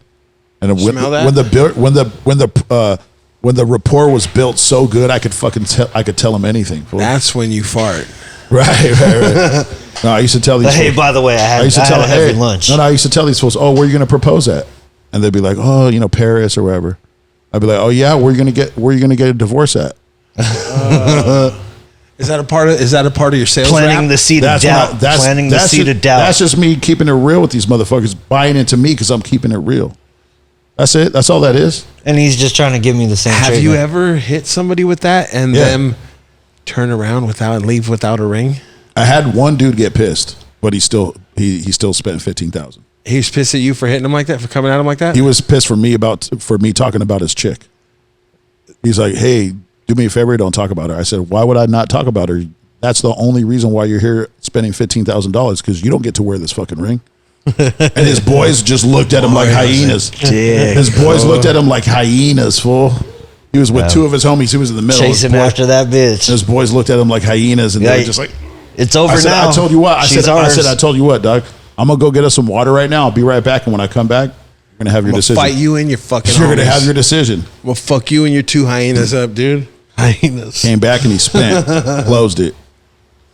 and when, Smell that? when the rapport was built so good, I could fucking tell them anything. Fool. That's when you fart. Right. No, I used to tell these. But hey, fools- by the way, I I had, used to I tell had a them, heavy hey, lunch. No, I used to tell these fools, oh, where are you going to propose at? And they'd be like, oh, Paris or wherever. I'd be like, oh yeah, where are you going to get a divorce at? Is that a part of your sales Planting rap? the seed of doubt. Planting the seed of doubt. That's just me keeping it real with these motherfuckers, buying into me because I'm keeping it real. That's it. That's all that is. And he's just trying to give me the same Have treatment. you ever hit somebody with that and Yeah. them turn around and leave without a ring? I had one dude get pissed, but he still spent 15,000. He was pissed at you for hitting him like that, for coming at him like that? He was pissed for me talking about his chick. He's like, "Hey, do me a favor, don't talk about her." I said, "Why would I not talk about her? That's the only reason why you're here spending $15,000 because you don't get to wear this fucking ring." And his boys just looked at him like hyenas. His boys looked at him like hyenas, fool. He was with two of his homies. He was in the middle. Chasing after that bitch. His boys looked at him like hyenas, and they were just like, "It's over I said, now." I told you what. I She's said, ours. I told you what, dog. I'm going to go get us some water right now. I'll be right back. And when I come back, you're going to have your I'm gonna decision. fight you and your fucking You're going to homies. have your decision. Well, fuck you and your 2 hyenas up, dude. Hyenas. Came back and he spent, closed it.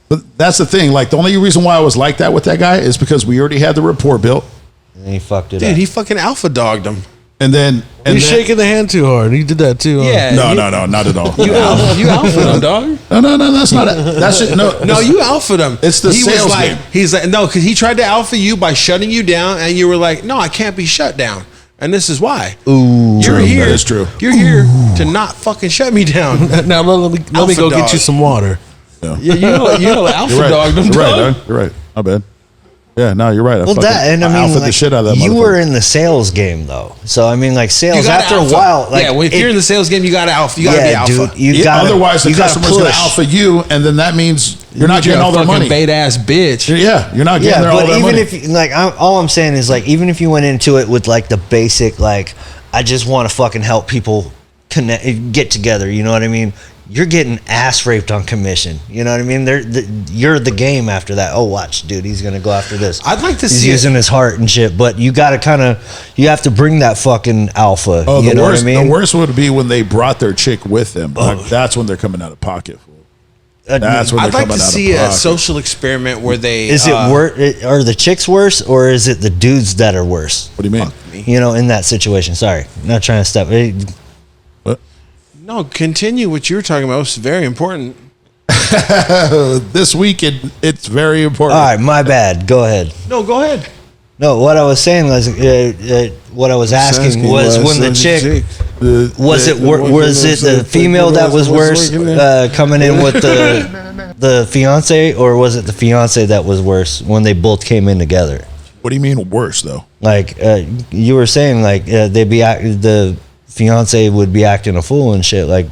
But that's the thing. Like, the only reason why I was like that with that guy is because we already had the report built. And he fucked it Dude, up. he fucking alpha dogged him. And then. He's shaking the hand too hard. He did that too. Huh? Yeah. No, not at all. You alpha him, dog. No, that's not it. That's it. No, you alphaed him. It's the he sales was like, game. He's like, no, because he tried to alpha you by shutting you down, and you were like, no, I can't be shut down, and this is why. Ooh. You're True, here. that is true. You're here to not fucking shut me down. Now let me Alpha go dog. get you some water. Yeah, you know, alpha You're right. dogged him. You're right, dog. dog. You're right. My bad. Yeah, no, you're right. Well, that and I mean, alphaed like, the shit out of that you motherfucker. were in the sales game though, so I mean, like You sales gotta after alpha. a while, like yeah, well, if you're in the sales game, you got to alpha. You got to be alpha. dude, you got Otherwise, the you gotta customer's going to push. alpha you, and then that means you're not getting all their money. Bait ass bitch. Yeah, you're not getting Yeah, all but their even money. if you, like, all I'm saying is like, even if you went into it with like the basic, like, I just want to fucking help people connect, get together. You know what I mean? You're getting ass raped on commission. You know what I mean? You're the game after that. Oh, watch, dude, he's gonna go after this. I'd like to He's see using his heart and shit, but you gotta you have to bring that fucking alpha. Oh, you the know worst. what I mean? The worst would be when they brought their chick with them. Like, that's when they're coming out of pocket. That's when they're I'd like coming to out see of a pocket. social experiment where they Is it worse? Are the chicks worse, or is it the dudes that are worse? What do you mean? You know, in that situation. Sorry, not trying to step. What? No, continue what you were talking about. It's very important. This weekend, it's very important. All right, my bad. Go ahead. No, go ahead. No, what I was saying was, what I was asking was when the chick was it the female that was worse coming in with the fiance, or was it the fiance that was worse when they both came in together? What do you mean worse though? Like you were saying, like the fiance would be acting a fool and shit, like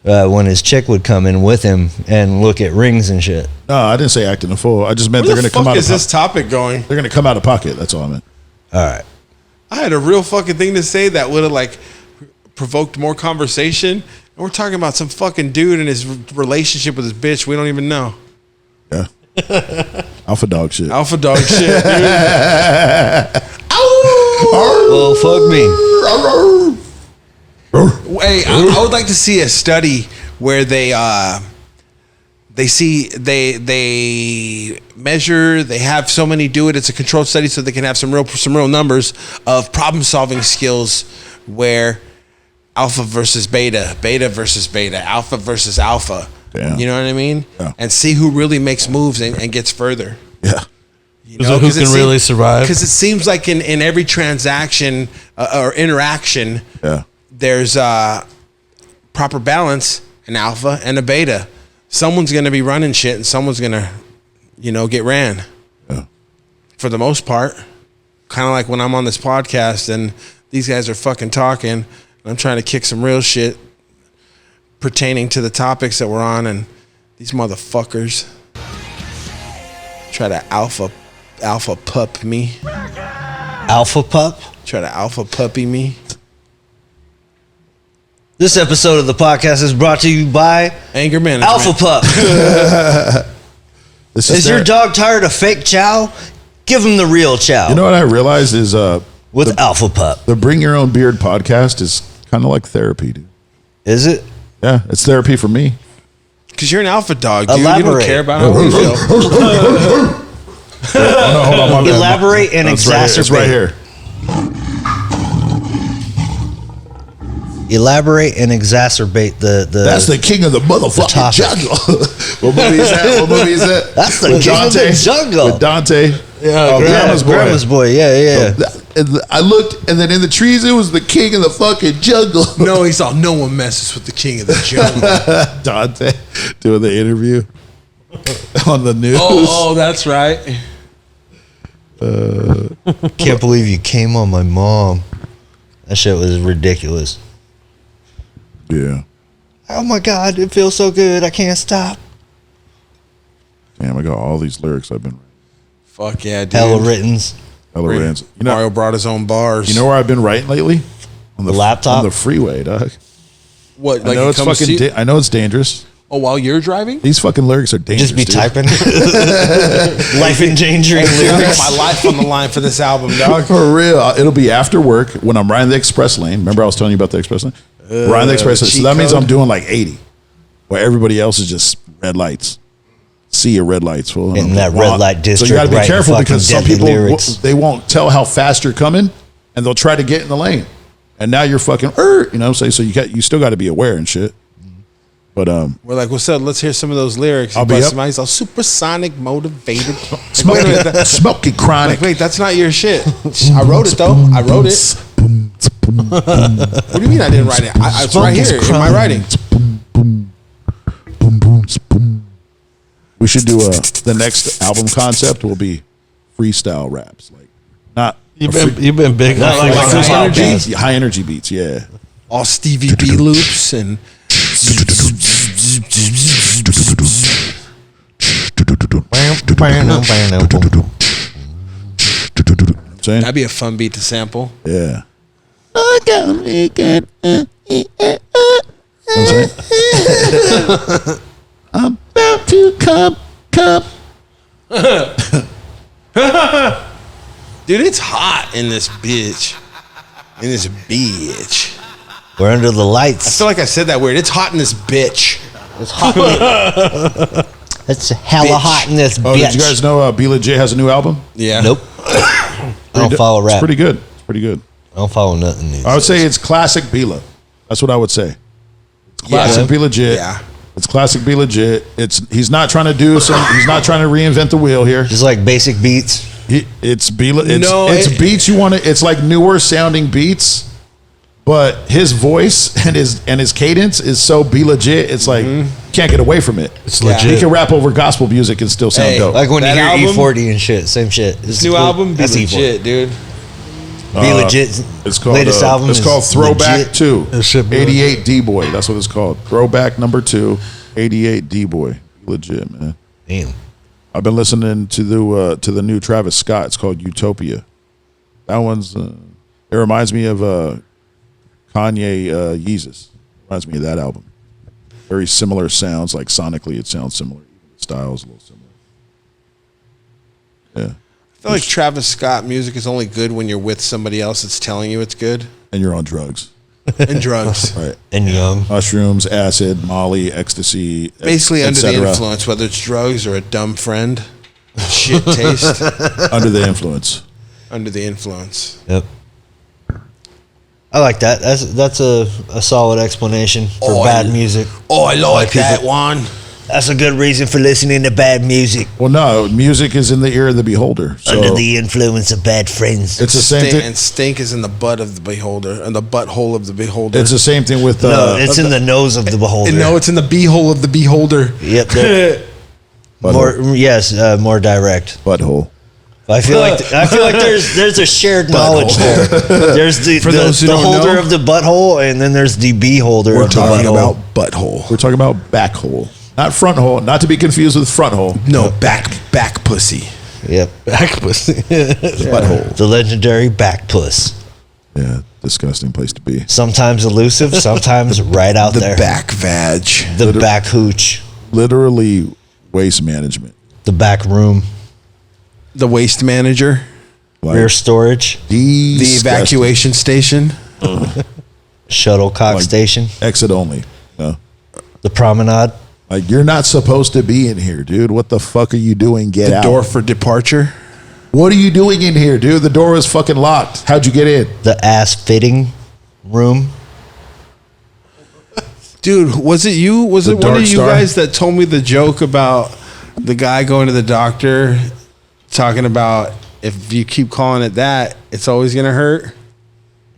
when his chick would come in with him and look at rings and shit. No, I didn't say acting a fool. I just meant Where they're the going to come fuck out. is this topic going? They're going to come out of pocket. That's all I meant. All right. I had a real fucking thing to say that would have like provoked more conversation. And we're talking about some fucking dude and his relationship with his bitch. We don't even know. Yeah. Alpha dog shit. Alpha dog shit, dude. Well, fuck me. Hey, I would like to see a study where they measure, they have so many do it. It's a controlled study so they can have some real numbers of problem solving skills where alpha versus beta, beta versus beta, alpha versus alpha. Damn. You know what I mean? Yeah. And see who really makes moves and gets further. Yeah. You So who can really survive? Because it seems like in every transaction or interaction, Yeah. there's proper balance, an alpha and a beta. Someone's going to be running shit and someone's going to, get ran. Yeah. For the most part. Kind of like when I'm on this podcast and these guys are fucking talking and I'm trying to kick some real shit pertaining to the topics that we're on, and these motherfuckers try to alpha pup me. Alpha pup. Try to alpha puppy me. This episode of the podcast is brought to you by Anger management. Alpha Pup. This Is your their- dog tired of fake chow? Give him the real chow. You know what I realized is with Alpha Pup. the Bring Your Own Beard podcast is kind of like therapy, dude. Is it? Yeah, it's therapy for me. Because you're an alpha dog, dude. You Elaborate. don't care about how we feel. Oh, no, hold on, my bad. Elaborate and It's right here. It's exacerbate. right here. Elaborate and exacerbate the. That's the king of the motherfucking topic. jungle. What movie is that? What movie is that? That's the With king of the jungle. With Dante. Yeah, Grandma's Boy. Grandma's Boy. Yeah. And I looked, and then in the trees, it was the king of the fucking jungle. No, he's all, no one messes with the king of the jungle. Dante. doing the interview on the news. Oh, that's right. Can't believe you came on my mom. That shit was ridiculous. Yeah. Oh my God, it feels so good. I can't stop. Damn, I got all these lyrics I've been Fuck yeah, dude. Hella writtens. hella writing. You Mario know, brought his own bars. you know where I've been writing lately? On The laptop? On the freeway, dog. what? I know it's fucking. I know it's dangerous. Oh, while you're driving? These fucking lyrics are dangerous. Just be dude. typing. Life endangering I put lyrics. my life on the line for this album, dog. For real. It'll be after work when I'm riding the express lane. Remember I was telling you about the express lane? Riding the express lane. So cheat that means code? I'm doing like 80. Where everybody else is just red lights. See your red lights. Fool. In that red light So district, you got to be writing careful fucking because some deadly people, lyrics. they won't tell how fast you're coming and they'll try to get in the lane. And now you're fucking, you know what I'm saying? So you still got to be aware and shit. But We're like, what's up? Let's hear some of those lyrics. I'll be up. He's all supersonic, motivated. smoky, smoky chronic. Like, wait, that's not your shit. I wrote it though. I wrote it. What do you mean I didn't write it? It's right here in my writing. We should do the next album concept will be freestyle raps, like not You've been big. Not on like freestyle. freestyle energy. beats. high energy beats. Yeah, All Stevie B loops and saying that'd be a fun beat to sample. yeah. I'm saying I'm about to come. Dude, it's hot in this bitch. In this bitch. We're under the I lights. feel like I said that weird. It's hot in this bitch. It's hot. It's hella Bitch. hot in this Oh, bitch. did you guys know Be Legit has a new album? Yeah. Nope. I don't follow It's rap. pretty good. It's pretty good. I don't follow nothing these I would days. say it's classic Bila. That's what I would say. It's classic Yeah. Be Legit. Yeah. It's classic Be Legit. He's not trying to he's not trying to reinvent the wheel here. Just like basic beats. It's it- beats you want to. It's like newer sounding beats, but his voice and his cadence is so Be Legit. It's like can't get away from it. It's Yeah. legit. He can rap over gospel music and still sound Hey, dope. Like when That you hear album- E40 and shit. Same shit. This new album, be That's E40. legit, dude. Be legit. It's called Latest album. It's is called Throwback legit. 2. It should be 88 D Boy. That's what it's called. Throwback number 2. 88 D Boy. Legit, man. Damn. I've been listening to the new Travis Scott. It's called Utopia. That one's it reminds me of Kanye Yeezus. Reminds me of that album. Very similar sounds, like sonically it sounds similar. Even the style's a little similar. Yeah. I feel like Travis Scott music is only good when you're with somebody else that's telling you it's good. And you're on drugs. And drugs. Right. And young. Mushrooms, acid, Molly, ecstasy. Basically et under the cetera. influence, whether it's drugs or a dumb friend. Shit taste. Under the influence. Under the influence. Yep. I like that. That's a solid explanation for bad music. Oh, I like people- that one. That's a good reason for listening to bad music. Well, no, music is in the ear of the beholder. So Under the influence of bad friends. it's the same thing. And stink is in the butt of the beholder, and the butthole of the beholder. It's the same thing with No, it's in the nose of the beholder. No, it's in the beehole of the beholder. Yep. More more direct. butthole. I feel like there's a shared knowledge there. There's the those who the don't holder know, of the butthole, and then there's the beholder We're of the talking butthole. about butthole. We're talking about back hole, not front hole. Not to be confused with front hole. No, back pussy. Yep. Back pussy. Butthole. The legendary back puss. Yeah, disgusting place to be. Sometimes elusive, sometimes right out The there. back vag. The back hooch. Literally waste management. The back room. The waste manager. Like, Rear storage. The disgusting. evacuation station. Shuttlecock Like- station. Exit only. No. The promenade. Like you're not supposed to be in here, dude. What the fuck are you doing? Get The out. door for departure. What are you doing in here, dude? The door was fucking locked. How'd you get in? The ass fitting room. Dude, was it you? Was The it one Dark of you Star? guys that told me the joke about the guy going to the doctor talking about if you keep calling it that, it's always going to hurt?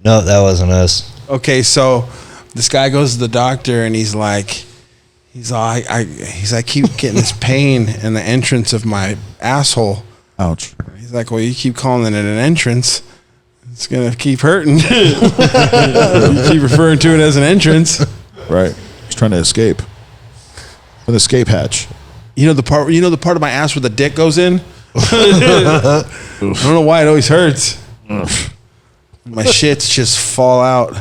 No, that wasn't us. Okay, so this guy goes to the doctor and he's like, He's like, I keep getting this pain in the entrance of my asshole. Ouch. He's like, well, you keep calling it an entrance. It's going to keep hurting. You keep referring to it as an entrance. Right. He's trying to escape. An escape hatch. You know the part of my ass where the dick goes in? I don't know why it always hurts. My shits just fall out.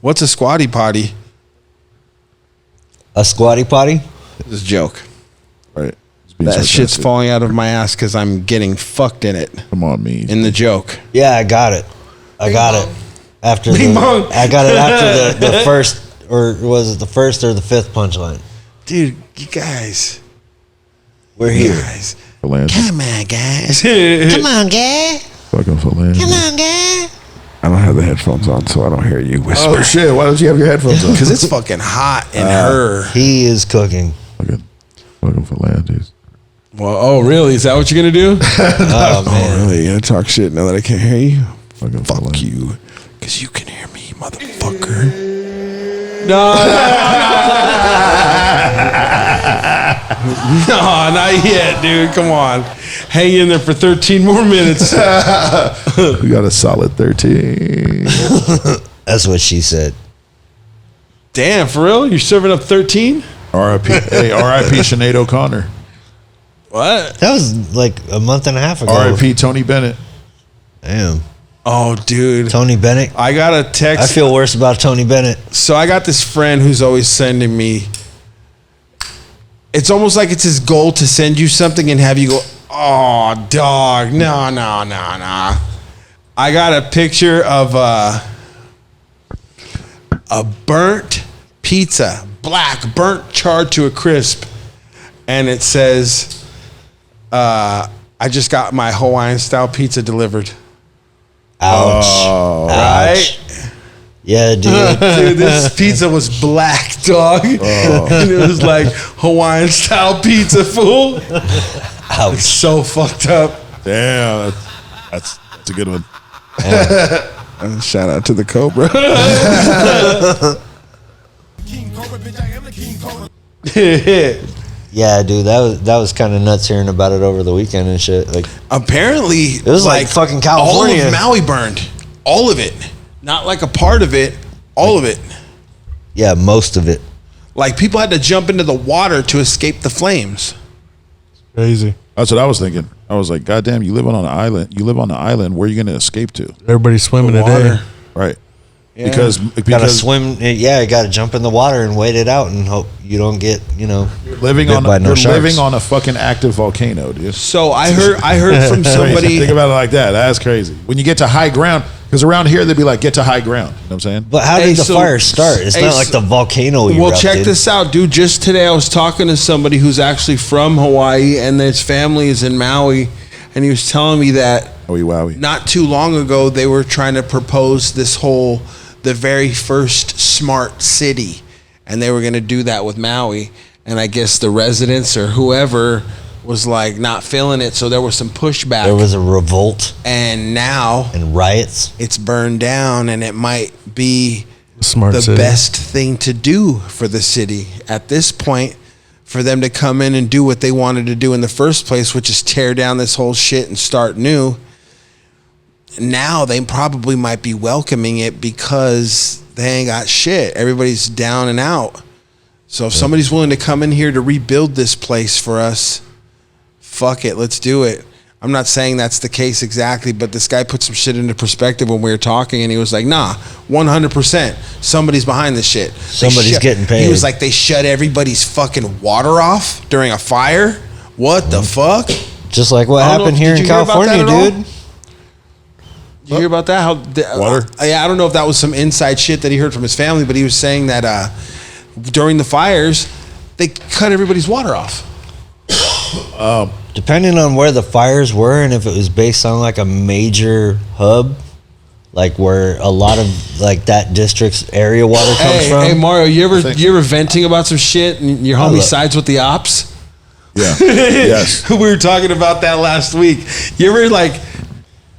What's a squatty potty? A squatty potty? This is a joke. Right. He's being That shit's sarcastic. falling out of my ass because I'm getting fucked in it. Come on, me. In the joke. Yeah, I got it. I got it. After Bing bong. I got it after the first, or was it the first or the fifth punchline? Dude, you guys. We're here. Guys. Phalange. Come on, guys. Come on, guy. Fucking phalange. Come on, guy. I don't have the headphones on, so I don't hear you whisper. Oh shit! Why don't you have your headphones on? Because it's fucking hot in her. He is cooking. fucking phalanges. Well, oh, really? Is that what you're going to do? Oh, man. Really? You're going to talk shit now that I can't hear you? Fucking Fuck phalange. you. Because you can hear me, motherfucker. No, not yet, dude. Come on. Hang in there for 13 more minutes. We got a solid 13. That's what she said. Damn, for real? You're serving up 13? R.I.P. Hey, R.I.P. Sinead O'Connor. What? That was like a month and a half ago. R.I.P. Tony Bennett. Damn. Oh, dude. Tony Bennett. I got a text. I feel worse about Tony Bennett. So I got this friend who's always sending me. It's almost like it's his goal to send you something and have you go, oh, dog, no. I got a picture of a burnt pizza, black, burnt, charred to a crisp. And it says, I just got my Hawaiian style pizza delivered. Ouch. Oh, Right? Yeah, dude. Dude, this pizza was black, dog. And it was like Hawaiian style pizza, fool. Ouch. So fucked up. damn. That's a good one. Shout out to the Cobra. Yeah, dude. That was kind of nuts hearing about it over the weekend and shit. Like, Apparently, it was like fucking California. All of Maui burned. All of it. Not like a part of it. All of it. yeah, most of it. Like people had to jump into the water to escape the flames. Crazy. That's what I was thinking. I was like, God damn, you live on an island. You live on the island. Where are you going to escape to? Everybody's swimming The today. water. Right. Yeah. Because Gotta swim. Yeah, you gotta jump in the water and wait it out and hope you don't get, living bit on by no you're sharks. living on a fucking active volcano, dude. So I heard from Crazy. somebody. Think about it like that. That's crazy. When you get to high ground, because around here they'd be like, get to high ground. You know what I'm saying? But how Hey, did the so- fire start? It's hey, not like so- the volcano erupted. Well, check this out, dude. Just today, I was talking to somebody who's actually from Hawaii, and his family is in Maui, and he was telling me that Owie wowie. not too long ago they were trying to propose the very first smart city, and they were going to do that with Maui, and I guess the residents or whoever was like not feeling it, so there was some pushback. There was a revolt And now and riots. it's burned down, and it might be Smart the city. best thing to do for the city at this point, for them to come in and do what they wanted to do in the first place, which is tear down this whole shit and start new. Now they probably might be welcoming it because they ain't got shit. Everybody's down and out. So if somebody's willing to come in here to rebuild this place for us, fuck it, let's do it. I'm not saying that's the case exactly, but this guy put some shit into perspective when we were talking, and he was like, nah, 100%. Somebody's behind this shit. They Somebody's getting paid. He was like, they shut everybody's fucking water off during a fire? What the fuck? Just like what I don't know- happened here did in you hear about California, that at all? dude. Did you hear about that? How Water? Yeah, I don't know if that was some inside shit that he heard from his family, but he was saying that during the fires, they cut everybody's water off. Depending on where the fires were and if it was based on like a major hub, like where a lot of like that district's area water comes from. Hey Mario, you think- ever venting about some shit and your homie look. sides with the ops? Yeah. Yes. We were talking about that last week. You ever like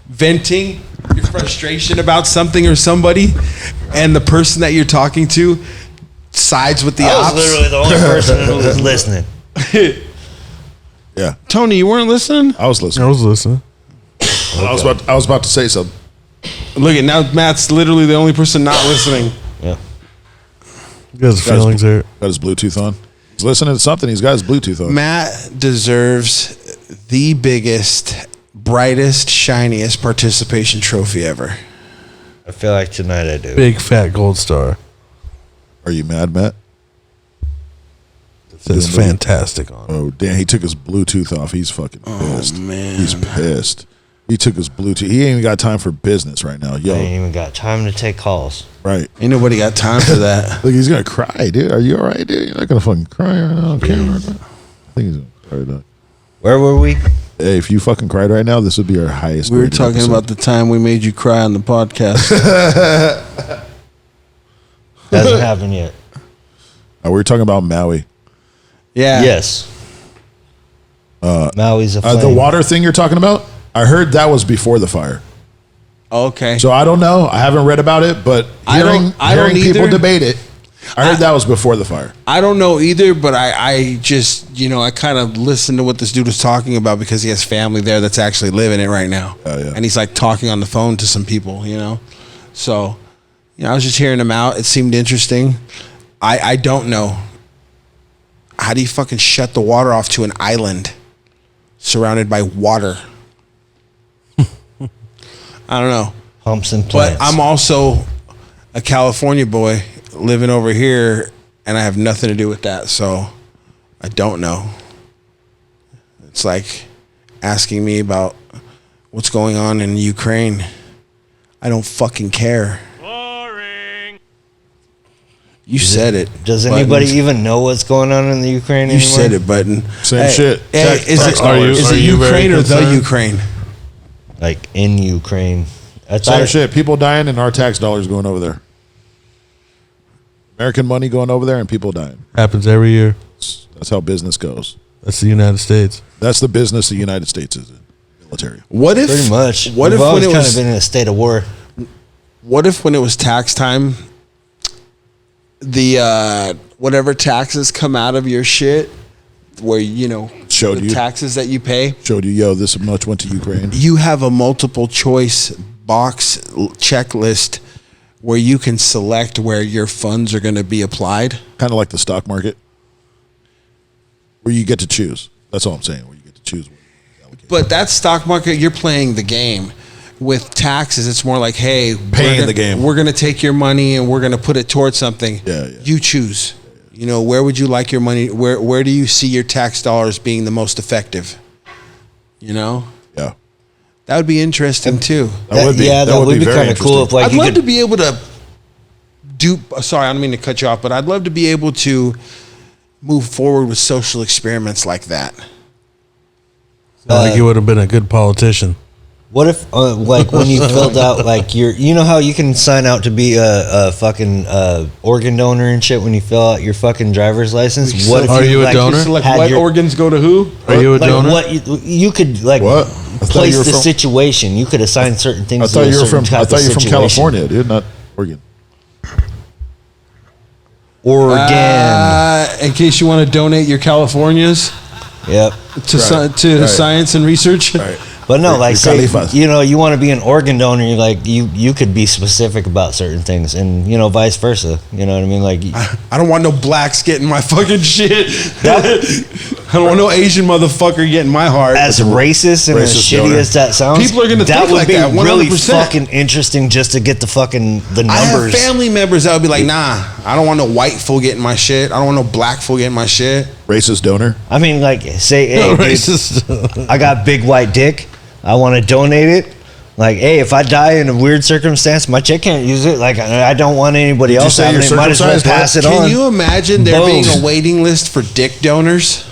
venting your frustration about something or somebody, and the person that you're talking to sides with the I was ops. literally the only person who was listening. Yeah, Tony, you weren't listening? I was listening. I was listening. I was about to say something. Look at now, Matt's literally the only person not listening. Yeah. You guys' feelings hurt. Got his Bluetooth on. He's listening to something. He's got his Bluetooth on. Matt deserves the biggest, brightest, shiniest participation trophy ever. I feel like tonight I do. Big fat gold star. Are you mad, Matt? It says fantastic on it. Oh, damn. He took his Bluetooth off. He's fucking pissed. Oh, man. He's pissed. He took his Bluetooth. He ain't even got time for business right now. I Yo, ain't even got time to take calls. right. Ain't nobody got time for that. Look, he's going to cry, dude. Are you all right, dude? You're not going to fucking cry right now on camera. I think he's going to cry right now. Where were we? Hey, if you fucking cried right now, this would be our highest. We were rated talking episode. about the time we made you cry on the podcast. Hasn't happened yet. We were talking about Maui. Yeah. Yes. Maui's a The flame. water thing you're talking about? I heard that was before the fire. Okay. So I don't know. I haven't read about it, but I don't hearing people either. debate it, I heard that was before the fire. I don't know either, but I just, I kind of listened to what this dude was talking about because he has family there that's actually living it right now. Oh, yeah. And he's like talking on the phone to some people, So, I was just hearing him out. It seemed interesting. I don't know. How do you fucking shut the water off to an island surrounded by water? I don't know. Humps and But plants. I'm also a California boy living over here, and I have nothing to do with that, so I don't know. It's like asking me about what's going on in Ukraine. I don't fucking care. Boring. You said it. Does anybody Buttons. even know what's going on in the Ukraine You anymore? said it, Button. Same shit. Hey, Check. is Text it, dollars. is Are it you very Ukraine or the concerned? Ukraine? Like in Ukraine. I Same thought shit. People dying and our tax dollars going over there. American money going over there and people dying. Happens every year. That's how business goes. That's the United States. That's the business the United States is in. Military. What if pretty much. What We've if when always it kind was of been in a state of war? What if when it was tax time, the whatever taxes come out of your shit, where Showed the you. taxes that you pay, Showed you, yo, this much went to Ukraine. you have a multiple choice box checklist where you can select where your funds are going to be applied. Kind of like the stock market, where you get to choose. That's all I'm saying. Where you get to choose. But that stock market, you're playing the game. With taxes, it's more like, hey, Paying the game. We're going to take your money and we're going to put it towards something. Yeah. You choose. Where would you like your money? Where do you see your tax dollars being the most effective? Yeah. That would be interesting too. That would be. Yeah, that would be very kind of cool. If interesting. like I'd you love could to be able to do. Sorry, I don't mean to cut you off, but I'd love to be able to move forward with social experiments like that. Like you would have been a good politician. What if, like, when you filled out, like, how you can sign out to be a fucking organ donor and shit when you fill out your fucking driver's license? What if Are you a like, donor? Select had what your- organs go to who? Are you a like, donor? what you could like What? I thought place you were the from- situation. You could assign certain things. I thought to a you were certain from. I type thought of you were from situation. California, dude, not Oregon. Oregon. In case you want to donate your Californias Yep. to science and research. Right. But no, Your like say, Califas. you want to be an organ donor. You like you could be specific about certain things, and vice versa. You know what I mean? Like I don't want no blacks getting my fucking shit. I don't want no Asian motherfucker getting my heart. as racist and as Racist shitty donor. as that sounds, People are gonna that think would like be that, really 100%. fucking interesting just to get the I have numbers. family members that would be like, nah, I don't want no white fool getting my shit. I don't want no black fool getting my shit. Racist donor. I mean, like say, hey, dude, Racist. I got big white dick. I want to donate it. Like, hey, if I die in a weird circumstance, my chick can't use it. Like, I don't want anybody you else say having you're it. Might as well circumcised, pass it Can on. you imagine there being Boom. a waiting list for dick donors?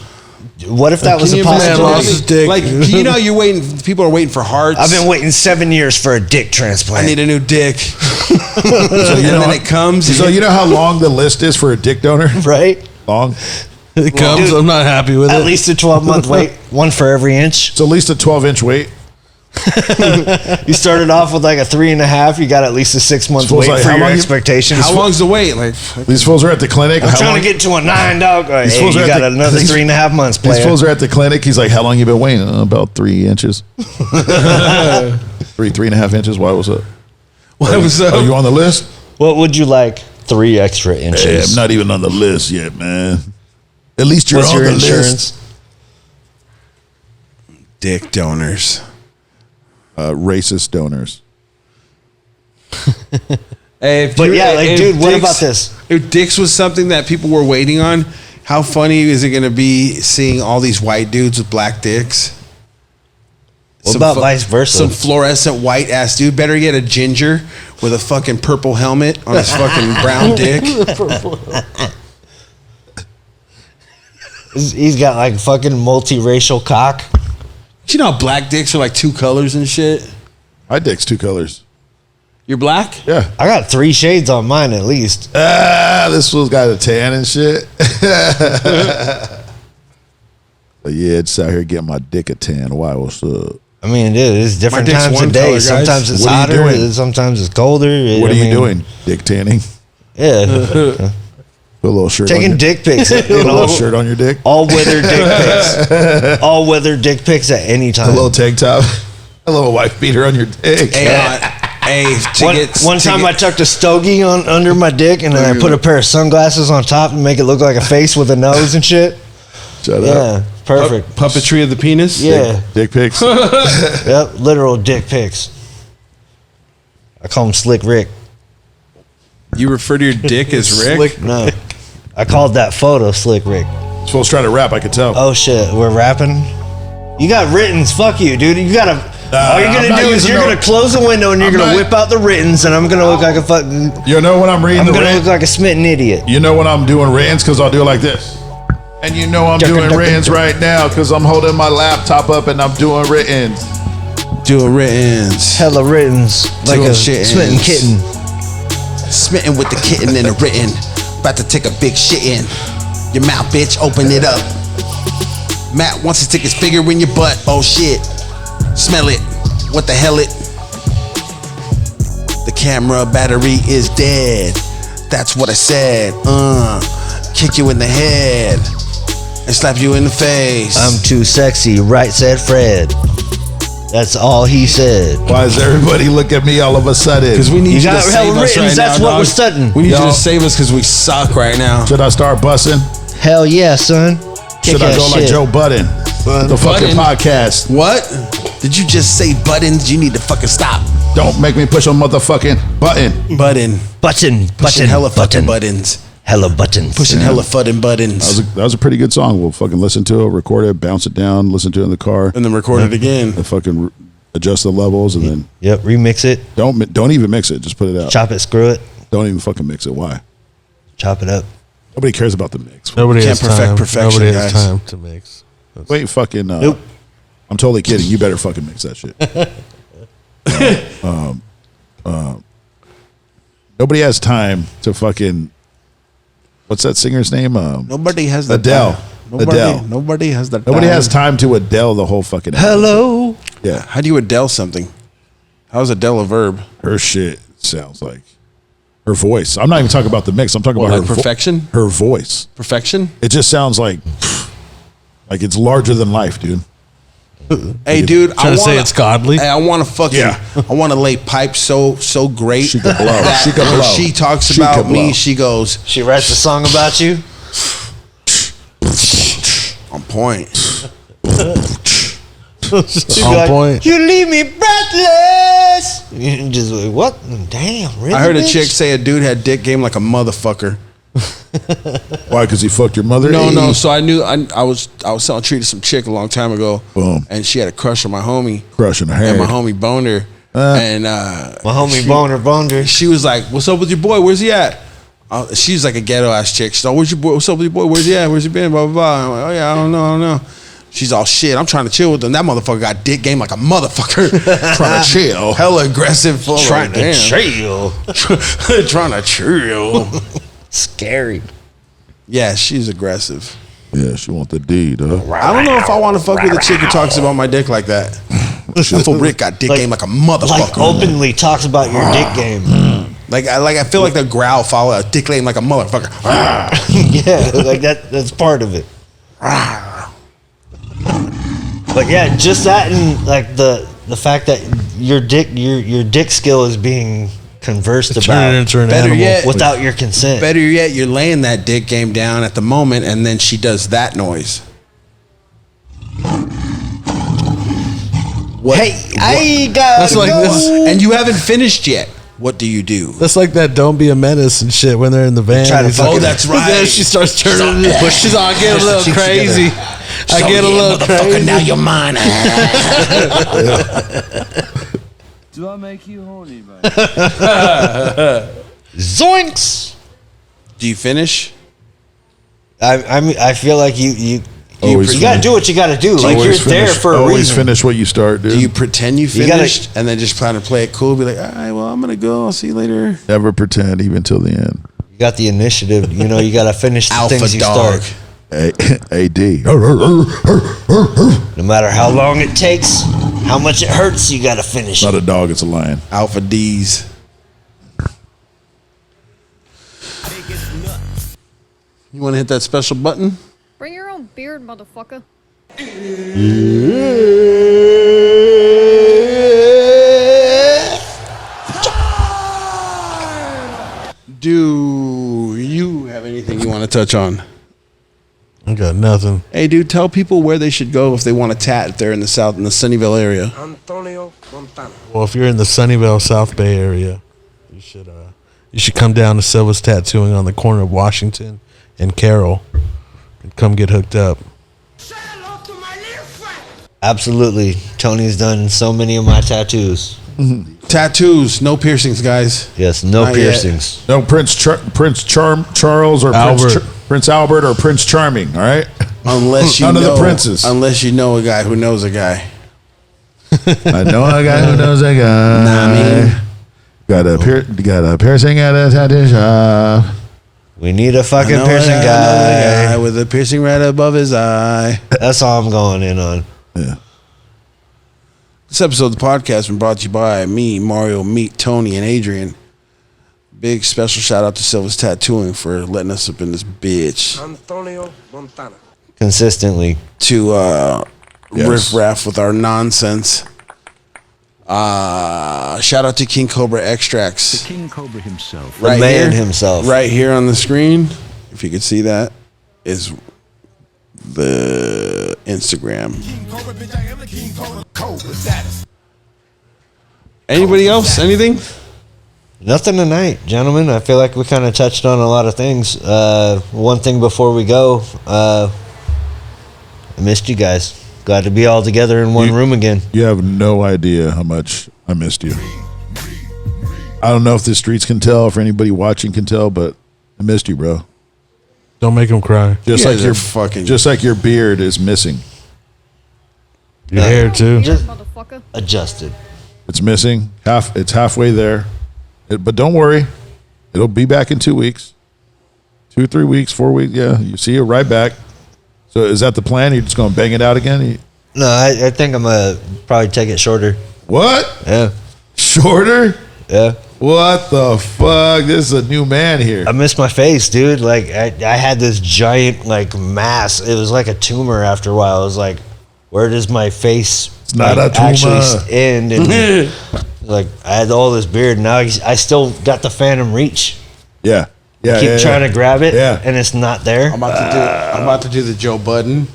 What if that was Can a you imagine? Man lost his possibility? dick. Like, you're waiting. People are waiting for hearts. I've been waiting 7 years for a dick transplant. I need a new dick. and then it comes. So you know how long the list is for a dick donor? right? Long. It comes. dude, I'm not happy with At it. least a 12-month wait, one for every inch. It's at least a 12-inch wait. You started off with like a 3.5. You got at least a 6 month Suppose wait like, for how your long you- expectations. How long's the wait? Like, These fools are at the clinic. I'm trying to get to a 9, dog. Hey, fools you are at got the- another these- 3.5 months, These player. fools are at the clinic. He's like, how long you been waiting? About 3 inches. 3.5 inches. Why was up? what was up? Are you on the list? What would you like? 3 extra Yeah, inches. I'm not even on the list yet, man. At least you're What's on your the insurance? list. Dick donors. Racist donors. Hey, if But you- yeah, like, if dude, what dicks- about this? If dicks was something that people were waiting on, how funny is it going to be seeing all these white dudes with black dicks? What about vice versa? Some fluorescent white ass dude. Better get a ginger with a fucking purple helmet on his fucking brown dick. He's got like fucking multiracial cock. You know how black dicks are like 2 colors and shit? My dick's 2 colors. You're black? Yeah. I got 3 shades on mine at least. This fool's got a tan and shit. But yeah, just out here getting my dick a tan. Why? What's up? I mean, dude, it's different dick's times one of day. color, guys. Sometimes it's What are you hotter. doing? Sometimes it's colder. What I are you mean, doing? Dick tanning? Yeah, Put a little shirt on taking your, dick pics. put a little shirt on your dick. All weather dick pics. All weather dick pics at any A time. little tank top. A little wife beater on your dick. Hey, One time I tucked a stogie on under my dick and then I put a pair of sunglasses on top to make it look like a face with a nose and shit. Shut up. Yeah, perfect. puppetry of the penis? Yeah, Dick pics. yep, literal dick pics. I call him Slick Rick. You refer to your dick as Rick? No, I called that photo Slick Rick. This fool's trying to rap. I could tell. Oh shit, we're rapping. You got writtens. Fuck you, dude. You gotta. all you're I'm gonna not do is using you're no- gonna close the window and you're I'm gonna not- whip out the writtens, and I'm gonna look like a fucking. You know when I'm reading I'm the gonna rant? look like a smitten idiot. You know when I'm doing rants because I'll do it like this. And you know I'm doing rants right now because I'm holding my laptop up and I'm doing writtens. Doing writtens. Hella writtens, like Doing a shit-ins. smitten kitten. Smitten with the kitten and the written. About to take a big shit in. Your mouth, bitch, open it up. Matt wants to stick his finger in your butt. Oh shit. Smell it. What the hell it? The camera battery is dead. That's what I said. Kick you in the head and slap you in the face. I'm too sexy, right? Said Fred. That's all he said. Why does everybody look at me all of a sudden? Because we need You you, got to hella save us writtens, right that's now, what dog. we're studying. We need you Y'all- to save us because we suck right now. Should I start bussing? Hell yeah, son. Should I Kick-ass go like shit. Joe Budden? The fucking Budden? podcast. What? Did you just say buttons? You need to fucking stop. Don't make me push a motherfucking button. Button. Button, Pushing button, hella fucking button. buttons. Hella buttons. Pushing hella fucking buttons. That was a pretty good song. We'll fucking listen to it, record it, bounce it down, listen to it in the car, And then record it again. and fucking adjust the levels, and then Yep, remix it, don't even mix it. Just put it out. chop it, screw it, Don't even fucking mix it. Why? chop it up. Nobody cares about the mix. Nobody Can't has perfect time. perfection, Nobody has guys. time to mix. Wait, fucking. Nope. I'm totally kidding. You better fucking mix that shit. Nobody has time to fucking. What's that singer's name? Nobody has the Adele. time. Nobody, Adele. Nobody has the Nobody time. has time to Adele the whole fucking. album. Hello. Yeah, How do you Adele something? How's Adele a verb? her shit sounds like her voice. I'm not even talking about the mix. I'm talking What, about like her perfection? Her voice. Perfection? It just sounds like it's larger than life, dude. Hey, dude, Trying to say it's godly? Hey, I want to fucking. Yeah. I want to lay pipe so great. She could blow. that She could when blow. she talks She about could me. blow. She goes She writes a song about you. on point. On point. You leave me breathless. You just like, what? Damn, really? I heard a bitch? chick say a dude had dick game like a motherfucker. Why? Because he fucked your mother? No, Hey. no. So I knew I was selling treat to some chick a long time ago, Boom. and she had a crush on my homie, Crushing her and hair. my homie boned her, and My homie Boner. she was like, "What's up with your boy? Where's he at?" She's like a ghetto ass chick. She's like, "Where's your boy? What's up with your boy? Where's he at? Where's he been?" Blah blah blah. I'm like, "Oh yeah, I don't know." She's all shit. I'm trying to chill with him. That motherfucker got dick game like a motherfucker. Trying to chill. Hella aggressive. Full Trying to damn. chill. Trying to chill. Scary. Yeah, she's aggressive. Yeah, she want the D, though. I don't know if I want to fuck with a chick who talks about my dick like that. Uncle Rick got dick Like- game like a motherfucker. Like openly talks about your dick game. I feel like the growl follow a dick game like a motherfucker. Yeah, like that's part of it. But yeah, just that and like the fact that your dick skill is being conversed Turn it about into an Better animal. yet- without your consent. Better yet, you're laying that dick game down at the moment, and then she does that noise. What? Hey, I got. That's like this. And you haven't finished yet. What do you do? That's like that. Don't be a menace and shit when they're in the van. Try to He's fucking- like- Oh, that's right. Then she starts turning. She's all, I get a Push the little cheeks crazy. I get a little crazy. Now you're mine. Do I make you horny, man? Zoinks! Do you finish? I feel like you Always gotta do what you gotta do. Like you're there for a always reason. finish what you start, dude. Do you pretend you You gotta- finished and then just plan to play it cool? Be like, all right, well, I'm gonna go. I'll see you later. Never pretend, even till the end. You got the initiative. You know you gotta finish the Alpha things you dog. start. AD. No matter how long it takes, how much it hurts, you gotta finish Not it. a dog, it's a lion. Alpha D's. You want to hit that special button? Bring your own beard, motherfucker. Do you have anything you want to touch on? I got nothing. Hey, dude, tell people where they should go if they want to tat if they're in the South, in the Sunnyvale area. Antonio Montana. Well, if you're in the Sunnyvale, South Bay area, you should come down to Silva's Tattooing on the corner of Washington and Carroll, and come get hooked up. Absolutely. Tony's done so many of my tattoos. Tattoos, no piercings, guys. Yes, no Not yet. piercings. No, Prince Charles or Albert. Prince Albert or Prince Charming, all right? Unless you None know, of the princes. Unless you know a guy who knows a guy. I know a guy who knows a guy. Nah, I mean, Got a piercing at a tattoo shop. We need a I fucking know a piercing guy, I know a guy. with a piercing right above his eye. That's all I'm going in on. Yeah. This episode of the podcast has been brought to you by me, Mario, Meat, Tony, and Adrian. Big special shout out to Silva's Tattooing for letting us up in this bitch Antonio Montana. Consistently. to Yes. riff raff with our nonsense. Shout out to King Cobra Extracts. King Cobra himself. The man himself. Right here on the screen, if you could see that, is the Instagram. Anybody else? Anything? Nothing tonight, gentlemen. I feel like we kind of touched on a lot of things. One thing before we go, I missed you guys. Glad to be all together in one room again. You have no idea how much I missed you. I don't know if the streets can tell, if anybody watching can tell, but I missed you, bro. Don't make him cry. Just You like guys your are fucking- just like your beard is missing. Your hair too. Just Motherfucker. adjusted. It's missing. It's halfway there. But don't worry. It'll be back in 2 weeks. 2, 3 weeks, 4 weeks. Yeah, you see it right back. So is that the plan? You're just going to bang it out again? No, I think I'm going to probably take it shorter. What? Yeah. Shorter? Yeah. What the fuck? This is a new man here. I miss my face, dude. Like, I had this giant, like, mass. It was like a tumor after a while. I was like, where does my face not like, a tumor. actually end? And, like, I had all this beard. Now I still got the phantom reach. Yeah. Yeah. Keep trying to grab it, Yeah. and it's not there. I'm about to do the Joe Budden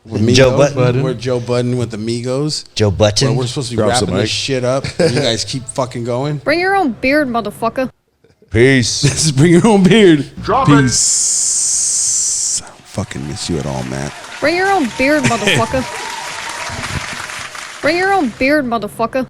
with Migos. Joe Budden? Where Joe Budden with the Migos. Joe Where Button. we're supposed to be Drops the wrapping this mic. shit up. And you guys keep fucking going. Bring your own beard, motherfucker. Peace. Just bring your own beard. Peace. I don't fucking miss you at all, Matt. Bring your own beard, motherfucker. Bring your own beard, motherfucker.